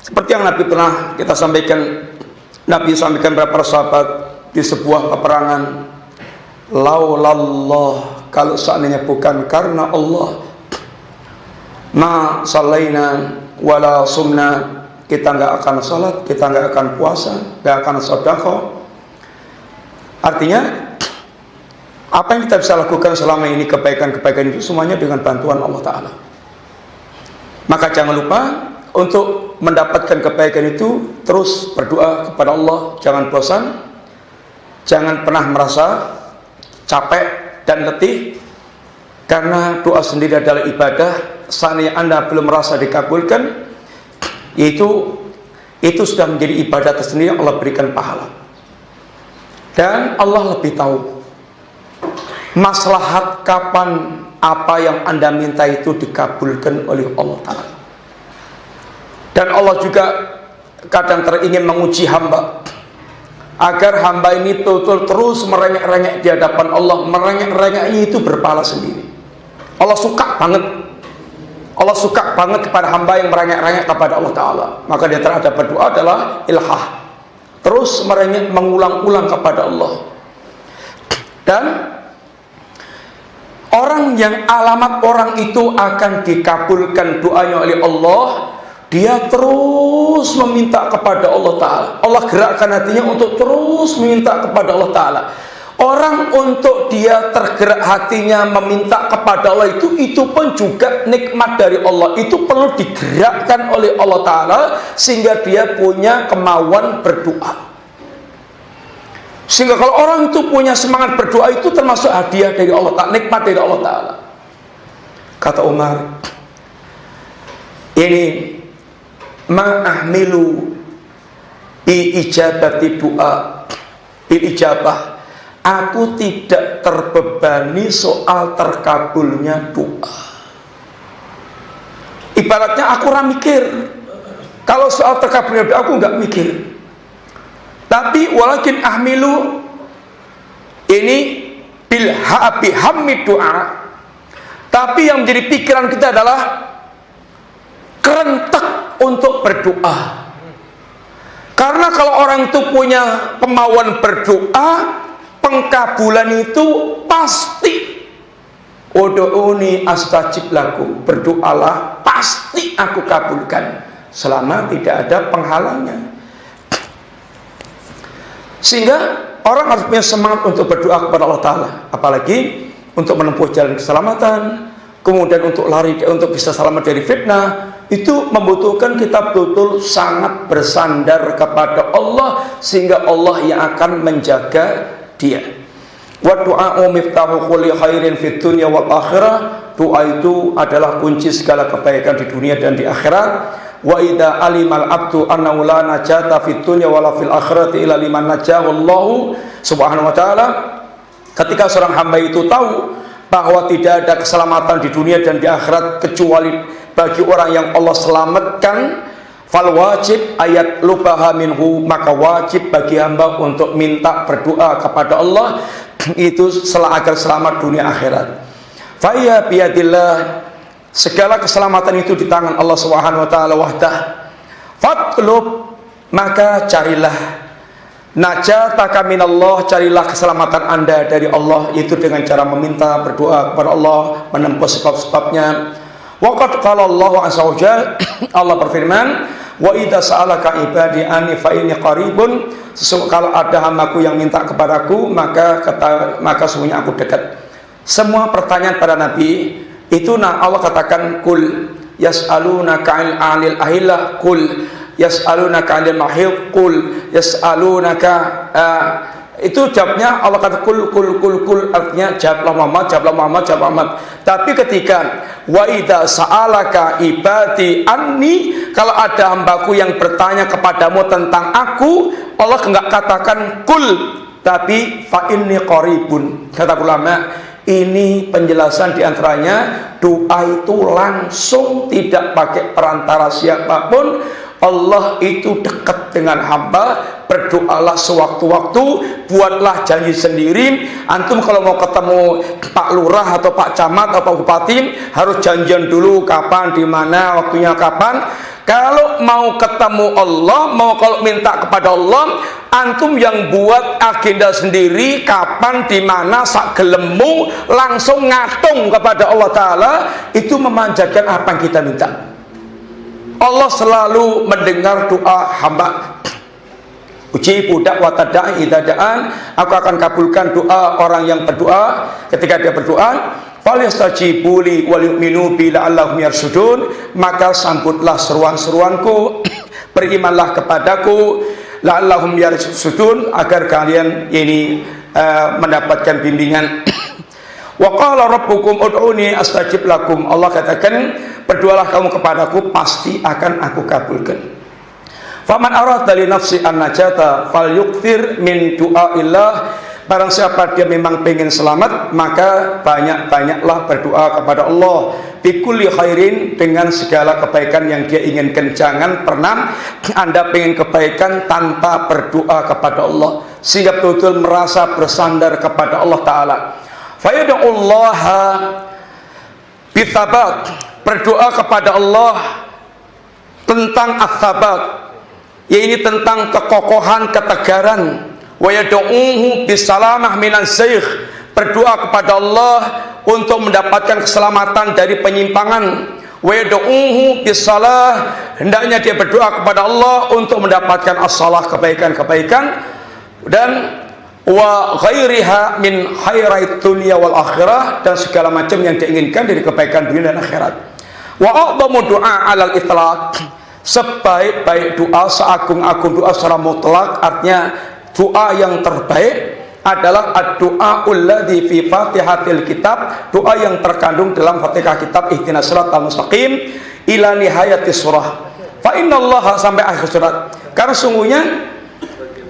Seperti yang Nabi pernah kita sampaikan, Nabi sampaikan kepada para sahabat di sebuah peperangan, laulallah, kalau seandainya bukan karena Allah, ma salaina wala sumna, kita nggak akan salat, kita nggak akan puasa, nggak akan sedekah. Artinya apa yang kita bisa lakukan selama ini, kebaikan-kebaikan itu semuanya dengan bantuan Allah Ta'ala. Maka jangan lupa untuk mendapatkan kebaikan itu terus berdoa kepada Allah, jangan bosan, jangan pernah merasa capek dan letih, karena doa sendiri adalah ibadah. Seandainya Anda belum merasa dikabulkan, itu sudah menjadi ibadah tersendiri yang Allah berikan pahala. Dan Allah lebih tahu maslahat kapan apa yang Anda minta itu dikabulkan oleh Allah Ta'ala. Dan Allah juga kadang ingin menguji hamba, agar hamba ini betul-betul terus merengek-rengek di hadapan Allah. Merengek-rengeknya itu berpahala sendiri. Allah suka banget kepada hamba yang merengek-rengek kepada Allah Ta'ala. Maka di antara ada berdoa adalah ilhah, terus merengek, mengulang-ulang kepada Allah. Dan orang yang alamat orang itu akan dikabulkan doanya oleh Allah, dia terus meminta kepada Allah Ta'ala. Allah gerakkan hatinya untuk terus meminta kepada Allah Ta'ala. Orang untuk dia tergerak hatinya meminta kepada Allah itu pun juga nikmat dari Allah. Itu perlu digerakkan oleh Allah Ta'ala sehingga dia punya kemauan berdoa. Sehingga kalau orang itu punya semangat berdoa, itu termasuk hadiah dari Allah Ta'ala, nikmat dari Allah Ta'ala. Kata Umar, ini ma'ahmilu bi ijabati doa, bil ijabah, aku tidak terbebani soal terkabulnya doa. Ibaratnya aku ora mikir, kalau soal terkabulnya doa aku nggak mikir. Tapi walakin ahmilu, ini bilhabi hamid doa. Tapi yang menjadi pikiran kita adalah kerentek untuk berdoa. Karena kalau orang itu punya kemauan berdoa, pengkabulan itu pasti. Udu'uni astajib lakum, berdoalah pasti aku kabulkan, selama tidak ada penghalangnya. Sehingga orang harus punya semangat untuk berdoa kepada Allah Ta'ala, apalagi untuk menempuh jalan keselamatan, kemudian untuk lari, untuk bisa selamat dari fitnah. Itu membutuhkan kita betul-betul sangat bersandar kepada Allah, sehingga Allah yang akan menjaga dia. Wa du'a'u miftahu kulli khairin fid dunya wal akhirah. Doa itu adalah kunci segala kebaikan di dunia dan di akhirat. Wa idza alimal abdu annahu la najata fid dunya wala fil akhirati illa liman najahu Allah subhanahu wa ta'ala. Ketika seorang hamba itu tahu bahwa tidak ada keselamatan di dunia dan di akhirat kecuali bagi orang yang Allah selamatkan, fal wajib ayat lubaha minhu, maka wajib bagi hamba untuk minta berdoa kepada Allah itu agar selamat dunia akhirat. Fa ya biyadillah, segala keselamatan itu di tangan Allah Subhanahu wa taala wahdah. Fatlub, maka carilah najataka minallah, carilah keselamatan Anda dari Allah, yaitu dengan cara meminta berdoa kepada Allah, menempuh sebab-sebabnya. Waqad qala Allah azza wa jalla, Allah berfirman, wa idza sa'alaka ibadi anni fa inni qaribun, kalau ada hamba-Ku yang minta kepadaku, maka sesungguhnya aku dekat. Semua pertanyaan pada Nabi itu Allah katakan kul yas'alunaka 'anil ahillah, kul yas'alunaka 'anil mahid, kul yas'alunaka, itu jawabnya Allah kata kul, artinya jawablah Muhammad. Tapi ketika wa idza sa'alaka ibadi anni, kalau ada hambaku yang bertanya kepadamu tentang aku, Allah enggak katakan kul, tapi fa inni qaribun. Kata ulama, ini penjelasan diantaranya doa itu langsung, tidak pakai perantara siapapun. Allah itu dekat dengan hamba. Berdoalah sewaktu-waktu, buatlah janji sendiri. Antum kalau mau ketemu Pak Lurah atau Pak Camat atau Pak Bupati, harus janjian dulu kapan, di mana, waktunya kapan. Kalau mau ketemu Allah, kalau minta kepada Allah, antum yang buat agenda sendiri, kapan, di mana, sak gelemu, langsung ngatung kepada Allah Ta'ala, itu memanjatkan apa yang kita minta. Allah selalu mendengar doa hamba. Ujibu da'wata da'i idza da'an, aku akan kabulkan doa orang yang berdoa ketika dia berdoa. Falyastajibu li wal yu'minu bi la'allahum yarshudun, maka sambutlah seruan-seruanku, berimanlah kepadaku, la'allahum yarshudun, agar kalian ini mendapatkan bimbingan. Wa qala rabbukum ud'uni astajib lakum, Allah katakan, berdoalah kamu kepadaku, pasti akan aku kabulkan. Faman arada li nafsi an-najata falyukthir min du'aillah, barang siapa dia memang pengen selamat, maka banyak-banyaklah berdoa kepada Allah. Bikulli khairin, dengan segala kebaikan yang dia inginkan. Jangan pernah Anda pengen kebaikan tanpa berdoa kepada Allah, sehingga betul-betul merasa bersandar kepada Allah Ta'ala. Fayada'ullaha bithabat, berdoa kepada Allah tentang as-sabat, yaitu tentang kekokohan, ketegaran. Wa yad'uhu bisalamah minan zaygh, berdoa kepada Allah untuk mendapatkan keselamatan dari penyimpangan. Wa yad'uhu bisalah, hendaknya dia berdoa kepada Allah untuk mendapatkan as-salah, kebaikan-kebaikan, dan wa ghairiha min khairait dunya wal akhirah, dan segala macam yang diinginkan dari kebaikan dunia dan akhirat. Wa a'dhamu du'a 'alal itlaq, sebaik-baik doa, seagung-agung doa secara mutlak, artinya doa yang terbaik adalah ad-du'a alladzi fi Fatihatil kitab, doa yang terkandung dalam Fatihah kitab ihdinas siratal mustaqim ila nihayati surah. Fa innallaha, sampai akhir surat, karena sungguhnya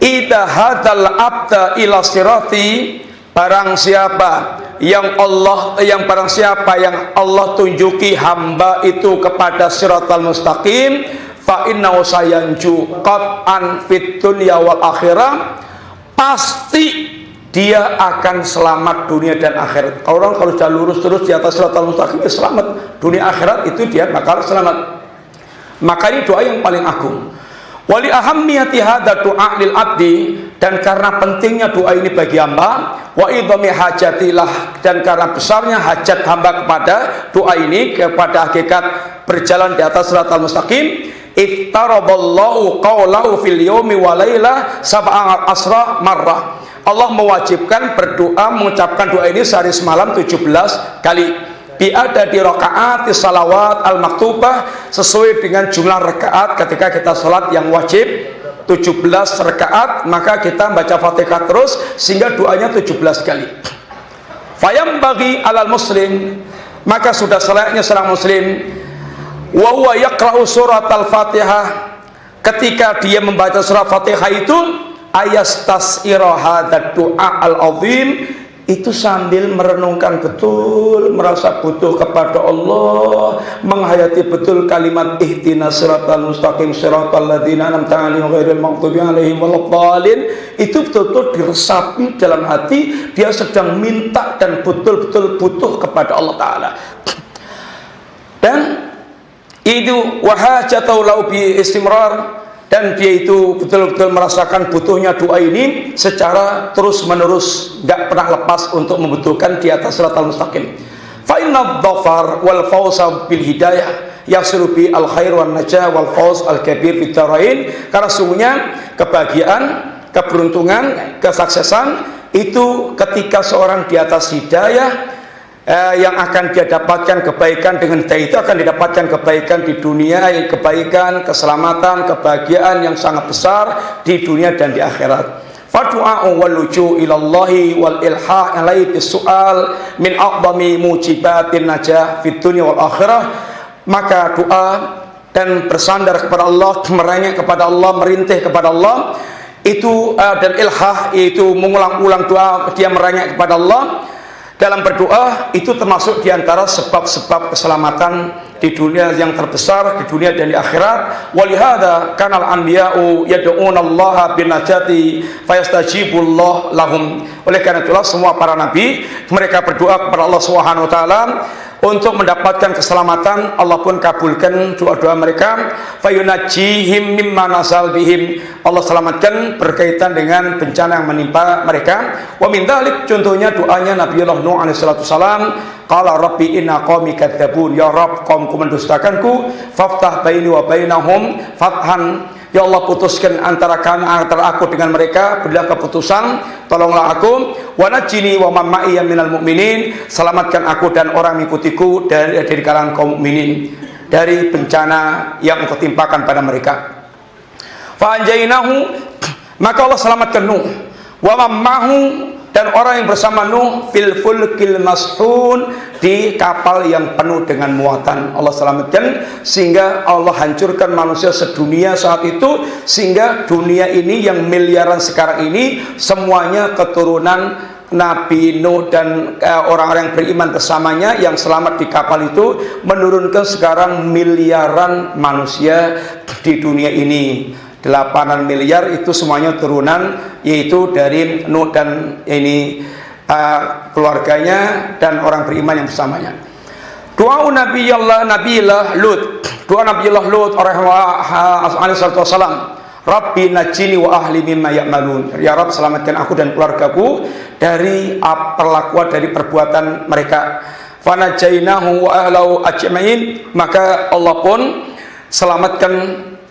idza hadal abda ila sirati, barang siapa yang Allah tunjuki hamba itu kepada siratal mustaqim, fa innahu sayanju qat'an fid dunya wal akhirah, pasti dia akan selamat dunia dan akhirat. Orang kalau sudah lurus terus di atas siratal mustaqim, selamat dunia akhirat, itu dia bakal selamat. Maka ini doa yang paling agung. Wali ahammiyati hadza du'a lil abdi, dan karena pentingnya doa ini bagi hamba, wa idhami hajatilah, dan karena besarnya hajat hamba kepada doa ini, kepada hakikat berjalan di atas siratal mustaqim, iftaraballahu qawlahu fil yawmi wa layla sab'a asra marrah. Allah mewajibkan berdoa, mengucapkan doa ini sehari semalam 17 kali. Biada di rakaat salawat al-maktubah, sesuai dengan jumlah rakaat ketika kita salat yang wajib 17 rakaat, maka kita baca Fatihah terus sehingga doanya 17 kali. Fayam bagi alal muslim, maka sudah selayaknya seorang muslim, wa huwa yaqra'u surat al-Fatihah, ketika dia membaca surat Fatihah itu, ayastasira hadzal du'a al-azim, itu sambil merenungkan betul, merasa butuh kepada Allah, menghayati betul kalimat ihdinas siratal mustaqim siratal ladzina an'amta 'alaihim ghairil maghdubi 'alaihim waladdallin, itu betul-betul diresapi dalam hati, dia sedang minta dan betul-betul butuh kepada Allah Ta'ala. Dan itu wahajatau lau bi istimrar, dan dia itu betul-betul merasakan butuhnya doa ini secara terus-menerus, nggak pernah lepas untuk membutuhkan di atas siratal mustaqim. Fa inna dhafar wal fawza bil hidayah yasiru bi al khair wan najah wal fawz al kabir fid darain, karena sungguhnya kebahagiaan, keberuntungan, kesuksesan itu ketika seorang di atas hidayah, yang akan dia dapatkan kebaikan. Dengan hidayah itu akan didapatkan kebaikan di dunia, kebaikan, keselamatan, kebahagiaan yang sangat besar di dunia dan di akhirat. Fadu'a'u wal luju ilallahi wal ilha' alaihi bisu'al min a'dhami mujibatin najah fid dunya wal akhirah, maka doa dan bersandar kepada Allah, merengek kepada Allah, merintih kepada Allah itu, dan ilhah, yaitu mengulang-ulang doa, dia merengek kepada Allah dalam berdoa, itu termasuk diantara sebab-sebab keselamatan di dunia yang terbesar, di dunia dan di akhirat. Walihada kanal anbiya'u yad'unallaha bin najati fayastajibullah lahum. Oleh karena itulah semua para nabi mereka berdoa kepada Allah Subhanahu wa taala untuk mendapatkan keselamatan. Allah pun kabulkan doa-doa mereka. Fayunajjihim mimma nasal bihim, Allah selamatkan berkaitan dengan bencana yang menimpa mereka. Wa min dzalik, contohnya doanya Nabiullah Nuh alaihi salatu wasalam, qala rabbi inna qaumi kadzabun, ya Rabb, kaumku mendustakanku, faftah baini wa bainahum fathan, ya Allah putuskan antara aku dengan mereka, berilah keputusan, tolonglah aku. Wa najjini wa man ma'iya minal mu'minin, selamatkan aku dan orang mengikutiku dari kalangan kaum mukminin dari bencana yang engkau timpakan pada mereka. Fa anjaynahu, maka Allah selamatkan Nuh, wa man ma'hu, dan orang yang bersama Nuh, fil fulkil mashhun, di kapal yang penuh dengan muatan. Allah selamatkan sehingga Allah hancurkan manusia sedunia saat itu, sehingga dunia ini yang miliaran sekarang ini semuanya keturunan Nabi Nuh dan orang-orang yang beriman bersamanya yang selamat di kapal itu, menurunkan sekarang miliaran manusia di dunia ini. 8 miliar itu semuanya turunan, yaitu dari Nuh dan ini keluarganya dan orang beriman yang bersamanya. Doa Nabiullah Lut, doa Nabiullah Lut alaihi wasallam, Rabbi najini wa ahli mimma ya'malun, ya Rabb selamatkan aku dan keluargaku dari perlakuan dari perbuatan mereka. Fanajainahu wa ahlahu ajmain, maka Allah pun selamatkan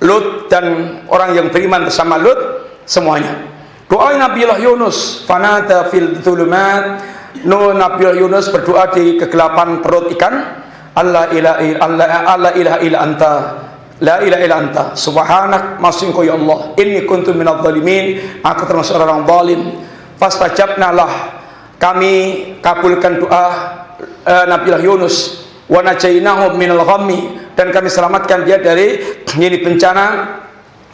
Lut dan orang yang beriman bersama Lut semuanya. Doa Nabiullah Yunus, fanada fil dzulumat, Nabiullah Yunus berdoa di kegelapan perut ikan, Allah ilaha illa anta, la ilaha illa anta, subhanak, masingko ya Allah, inni kuntu minadh dhalimin, aku termasuk orang zalim. Fastajabna lah, kami kabulkan doa Nabiullah Yunus, wa najainahu minal ghammi, dan kami selamatkan dia dari ini bencana.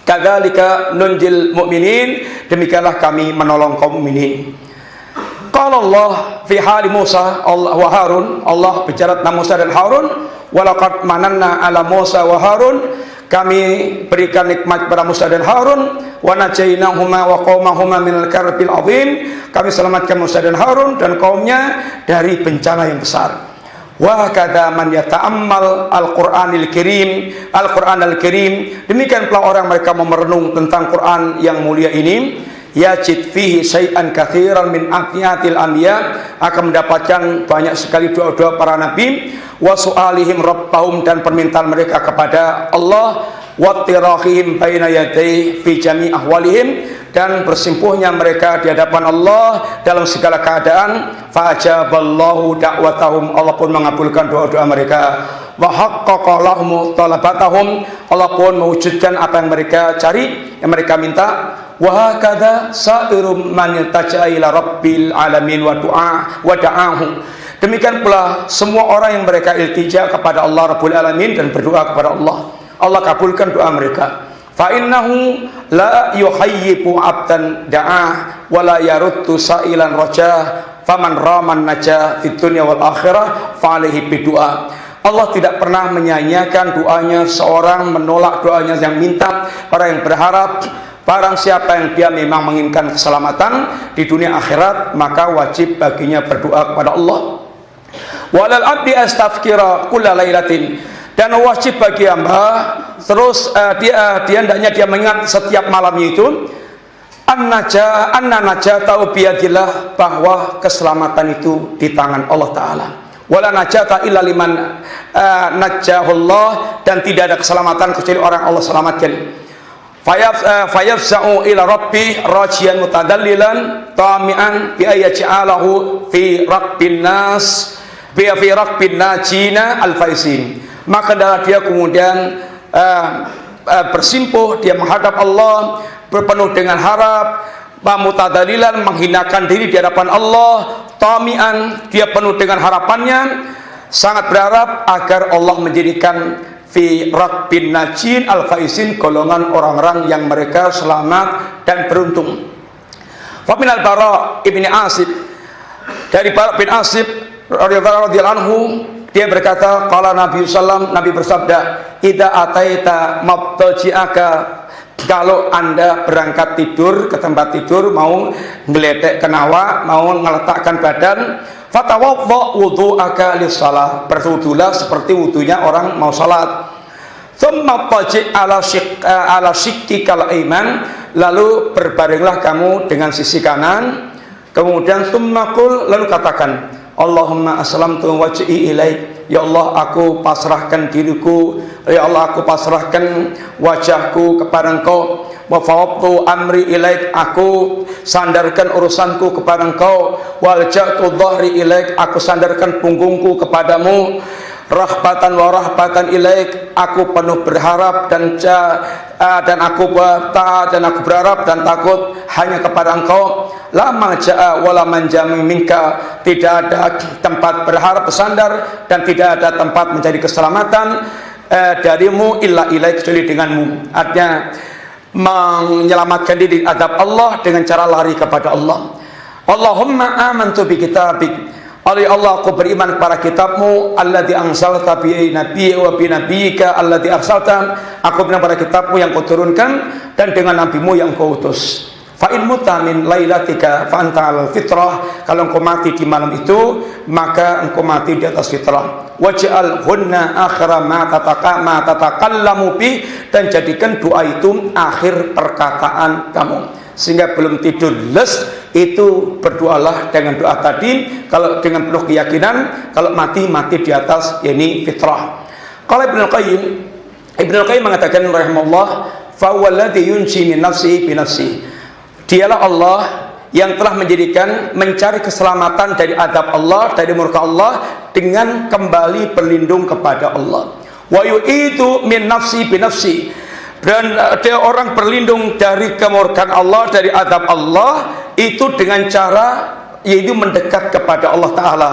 Kadzalika nunjil mu'minin, demikianlah kami menolong kaum mukminin. Qala Allah fi hali Musa wa Harun, Allah bicara tentang Musa dan Harun, walaqad mananna ala Musa wa Harun, kami berikan nikmat kepada Musa dan Harun, wa najainahuma wa qaumahuma minal karbil azim, kami selamatkan Musa dan Harun dan kaumnya dari bencana yang besar. Wa kadza man yata'ammal al-Qur'anil Karim, Al-Qur'anul Karim, demikian pula orang mereka memerenung tentang Quran yang mulia ini, yajid fihi syai'an katsiran min atiyatil anbiya, akan mendapatkan banyak sekali doa-doa para nabi, wa su'alihim rabbahum, dan permintaan mereka kepada Allah, wa tirahihim baina yadayhi fi jami' ahwalihim, dan bersimpuhnya mereka di hadapan Allah dalam segala keadaan. Fa'ajaballahu da'watahum, Allah pun mengabulkan doa-doa mereka. Wa haqqaqa lahum talabatahum, Allah pun mewujudkan apa yang mereka cari, yang mereka minta. Wa hakadha sa'irum man yaltaja ila rabbil alamin wa da'ahu, demikian pula semua orang yang mereka iltija kepada Allah Rabbul Alamin dan berdoa kepada Allah, Allah kabulkan doa mereka. Fa innahu la yuhayyibu abdan da'ah wa la yaruddu sa'ilan rajah, faman raman najah fid dunya wal akhirah fa alaihi bidu'a. Allah tidak pernah menyanyiakan doanya seorang, menolak doanya yang minta, orang yang berharap. Barang siapa yang dia memang menginginkan keselamatan di dunia akhirat, maka wajib baginya berdoa kepada Allah. Walal abdi astafkira kulla lailatin, dan wajib bagi hamba terus dia hendaknya dia mengingat setiap malamnya itu anna najata biyadillah, bahwa keselamatan itu di tangan Allah Ta'ala. Wala najata illa liman najahullah, dan tidak ada keselamatan kecuali orang Allah selamatkan. Fayafsa'u ila rabbi rajian mutadallilan tami'an bi ayyaj'alahu fi rabbin nas bi rabbin najina al-faisin, maka adalah dia kemudian bersimpuh, dia menghadap Allah berpenuh dengan harap, mutadalilan, menghinakan diri di hadapan Allah, tamian, dia penuh dengan harapannya, sangat berharap agar Allah menjadikan fi rabbin najin al-faisin, golongan orang-orang yang mereka selamat dan beruntung. Fa minal Bara ibni Asib, dari Bara bin Asib radhiyallahu anhu, dia berkata, qala Nabi sallam, Nabi bersabda, idza ataita mabtaji'aka kalau Anda berangkat tidur ke tempat tidur, mau ngeletek kenawa, mau ngeletakkan badan, fatawadda wudu'aka lis-shalah, berwudulah seperti wudunya orang mau salat. Tsumma taji' ala shiqqikal aiman, lalu berbaringlah kamu dengan sisi kanan. Kemudian tsumma qul, lalu katakan, Allahumma aslamtu wajhi ilaik, ya Allah aku pasrahkan diriku, ya Allah aku pasrahkan wajahku kepada Engkau, wa fawwadtu amri ilaik, aku sandarkan urusanku kepada Engkau, walja'tu dhahri ilaik, aku sandarkan punggungku kepadamu, rahbatan wa rahbatan ilaik, aku penuh berharap dan aku taat dan aku berharap dan takut hanya kepada Engkau. La malja'a wa la manja minka, tidak ada tempat berharap bersandar dan tidak ada tempat mencari keselamatan darimu illa ilaik, kecuali denganmu. Artinya menyelamatkan diri adab Allah dengan cara lari kepada Allah. Allahumma amantu bi kitabik, ya Allah aku beriman kepada kitabmu, alladzi anzalta bi nabiyyi wa bi nabiyyika alladzi arsalta, aku beriman pada kitabmu yang kau turunkan dan dengan nabimu yang kau utus. Fa in mutta min lailatika fa anta al fitrah, kalau engkau mati di malam itu maka engkau mati di atas fitrah. Waj'al hunna akhira ma tatakallamu bi, dan jadikan doa itu akhir perkataan kamu, sehingga belum tidur les itu berdoalah dengan doa tadi, kalau dengan penuh keyakinan kalau mati di atas yakni fitrah. Qala Ibnu Qayyim mengatakan rahimahullah, fa walladzi yunji min nafsihi bi nafsihi, dialah Allah yang telah menjadikan mencari keselamatan dari adab Allah, dari murka Allah, dengan kembali berlindung kepada Allah. Wa yu'idu min nafsi bi nafsi, dan dia orang berlindung dari kemurkaan Allah, dari adab Allah itu dengan cara yaitu mendekat kepada Allah Ta'ala.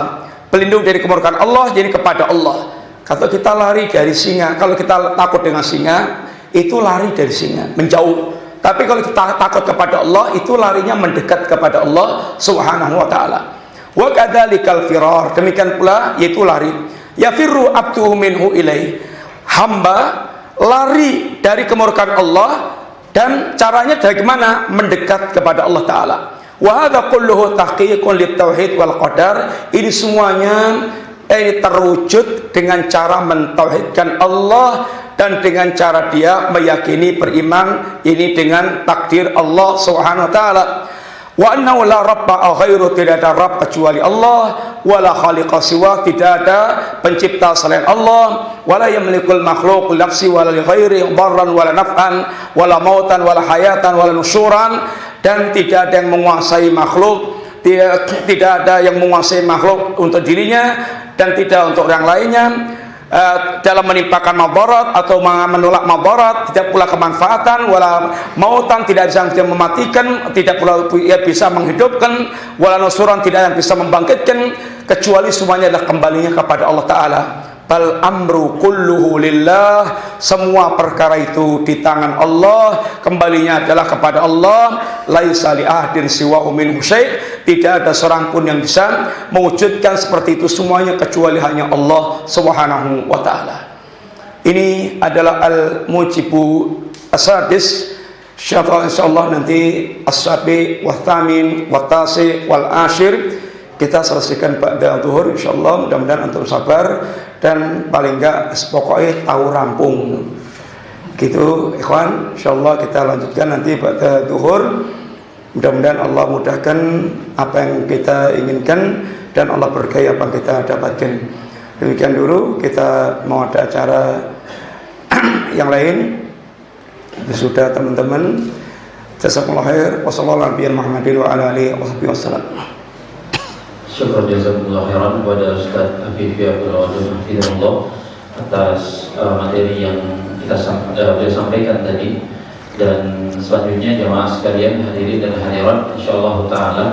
Berlindung dari kemurkaan Allah jadi kepada Allah. Kalau kita lari dari singa, kalau kita takut dengan singa itu lari dari singa, menjauh. Tapi kalau kita takut kepada Allah itu larinya mendekat kepada Allah Subhanahu wa taala. Wa kadzalikal firar, demikian pula yaitu lari. Yafirru abduhu minhu ilaih, hamba lari dari kemurkaan Allah, dan caranya dari mana? Mendekat kepada Allah taala. Wa hadza kulluhu tahqiqun lit tauhid wal qadar, ini semuanya ini terwujud dengan cara mentauhidkan Allah dan dengan cara dia meyakini, beriman ini dengan takdir Allah Subhanahu wa taala. Wa annahu la rabba ghairu, tidak ada rabb kecuali Allah, wala khaliqa siwa, tidak ada pencipta selain Allah, wala yamlikul makhluq nafsi wala li ghairi darran wala naf'an wala mautan wala hayatan wala nusyuran, dan tidak ada yang menguasai makhluk, tidak ada yang menguasai makhluk untuk dirinya dan tidak untuk orang lainnya, dalam menimpakan madarat atau menolak madarat, tidak pula kemanfaatan, wala mautan, tidak bisa mematikan, tidak pula bisa menghidupkan, wala nusuran, tidak yang bisa membangkitkan, kecuali semuanya adalah kembalinya kepada Allah Ta'ala. Bal amru kulluhu lillah, semua perkara itu di tangan Allah, kembalinya adalah kepada Allah. Laisa li ahdin siwahu minhu syai', tidak ada seorang pun yang bisa mewujudkan seperti itu semuanya kecuali hanya Allah Subhanahu wa taala. Ini adalah al-mujibu as-sadis. Insyaallah nanti as-sabi wa tsamin wa tasi wal ashir kita selesaikan pada zuhur insyaallah. Mudah-mudahan antum sabar dan paling enggak pokoknya tahu rampung gitu ikhwan. Insyaallah kita lanjutkan nanti pada zuhur. Mudah-mudahan Allah mudahkan apa yang kita inginkan dan Allah berkahi apa yang kita dapatkan. Demikian dulu, kita mau ada acara yang lain. Sudah teman-teman, jazakumullah khair. Wassalamualaikum warahmatullahi wabarakatuh. Syukur jazakumullah khairan kepada Ustaz Afifi Abdul Wadud Hafizahullah atas materi yang kita sampaikan tadi. Dan selanjutnya jemaah sekalian hadirin dan hadirat, insyaallah taala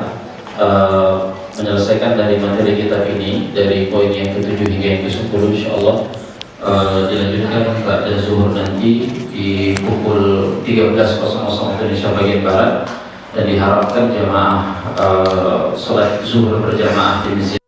menyelesaikan dari materi kitab ini dari poin yang ke-7 hingga yang ke-10 insyaallah dilanjutkan pada zuhur nanti di pukul 13.00 Indonesia bagian barat, dan diharapkan jemaah salat zuhur berjamaah di masjid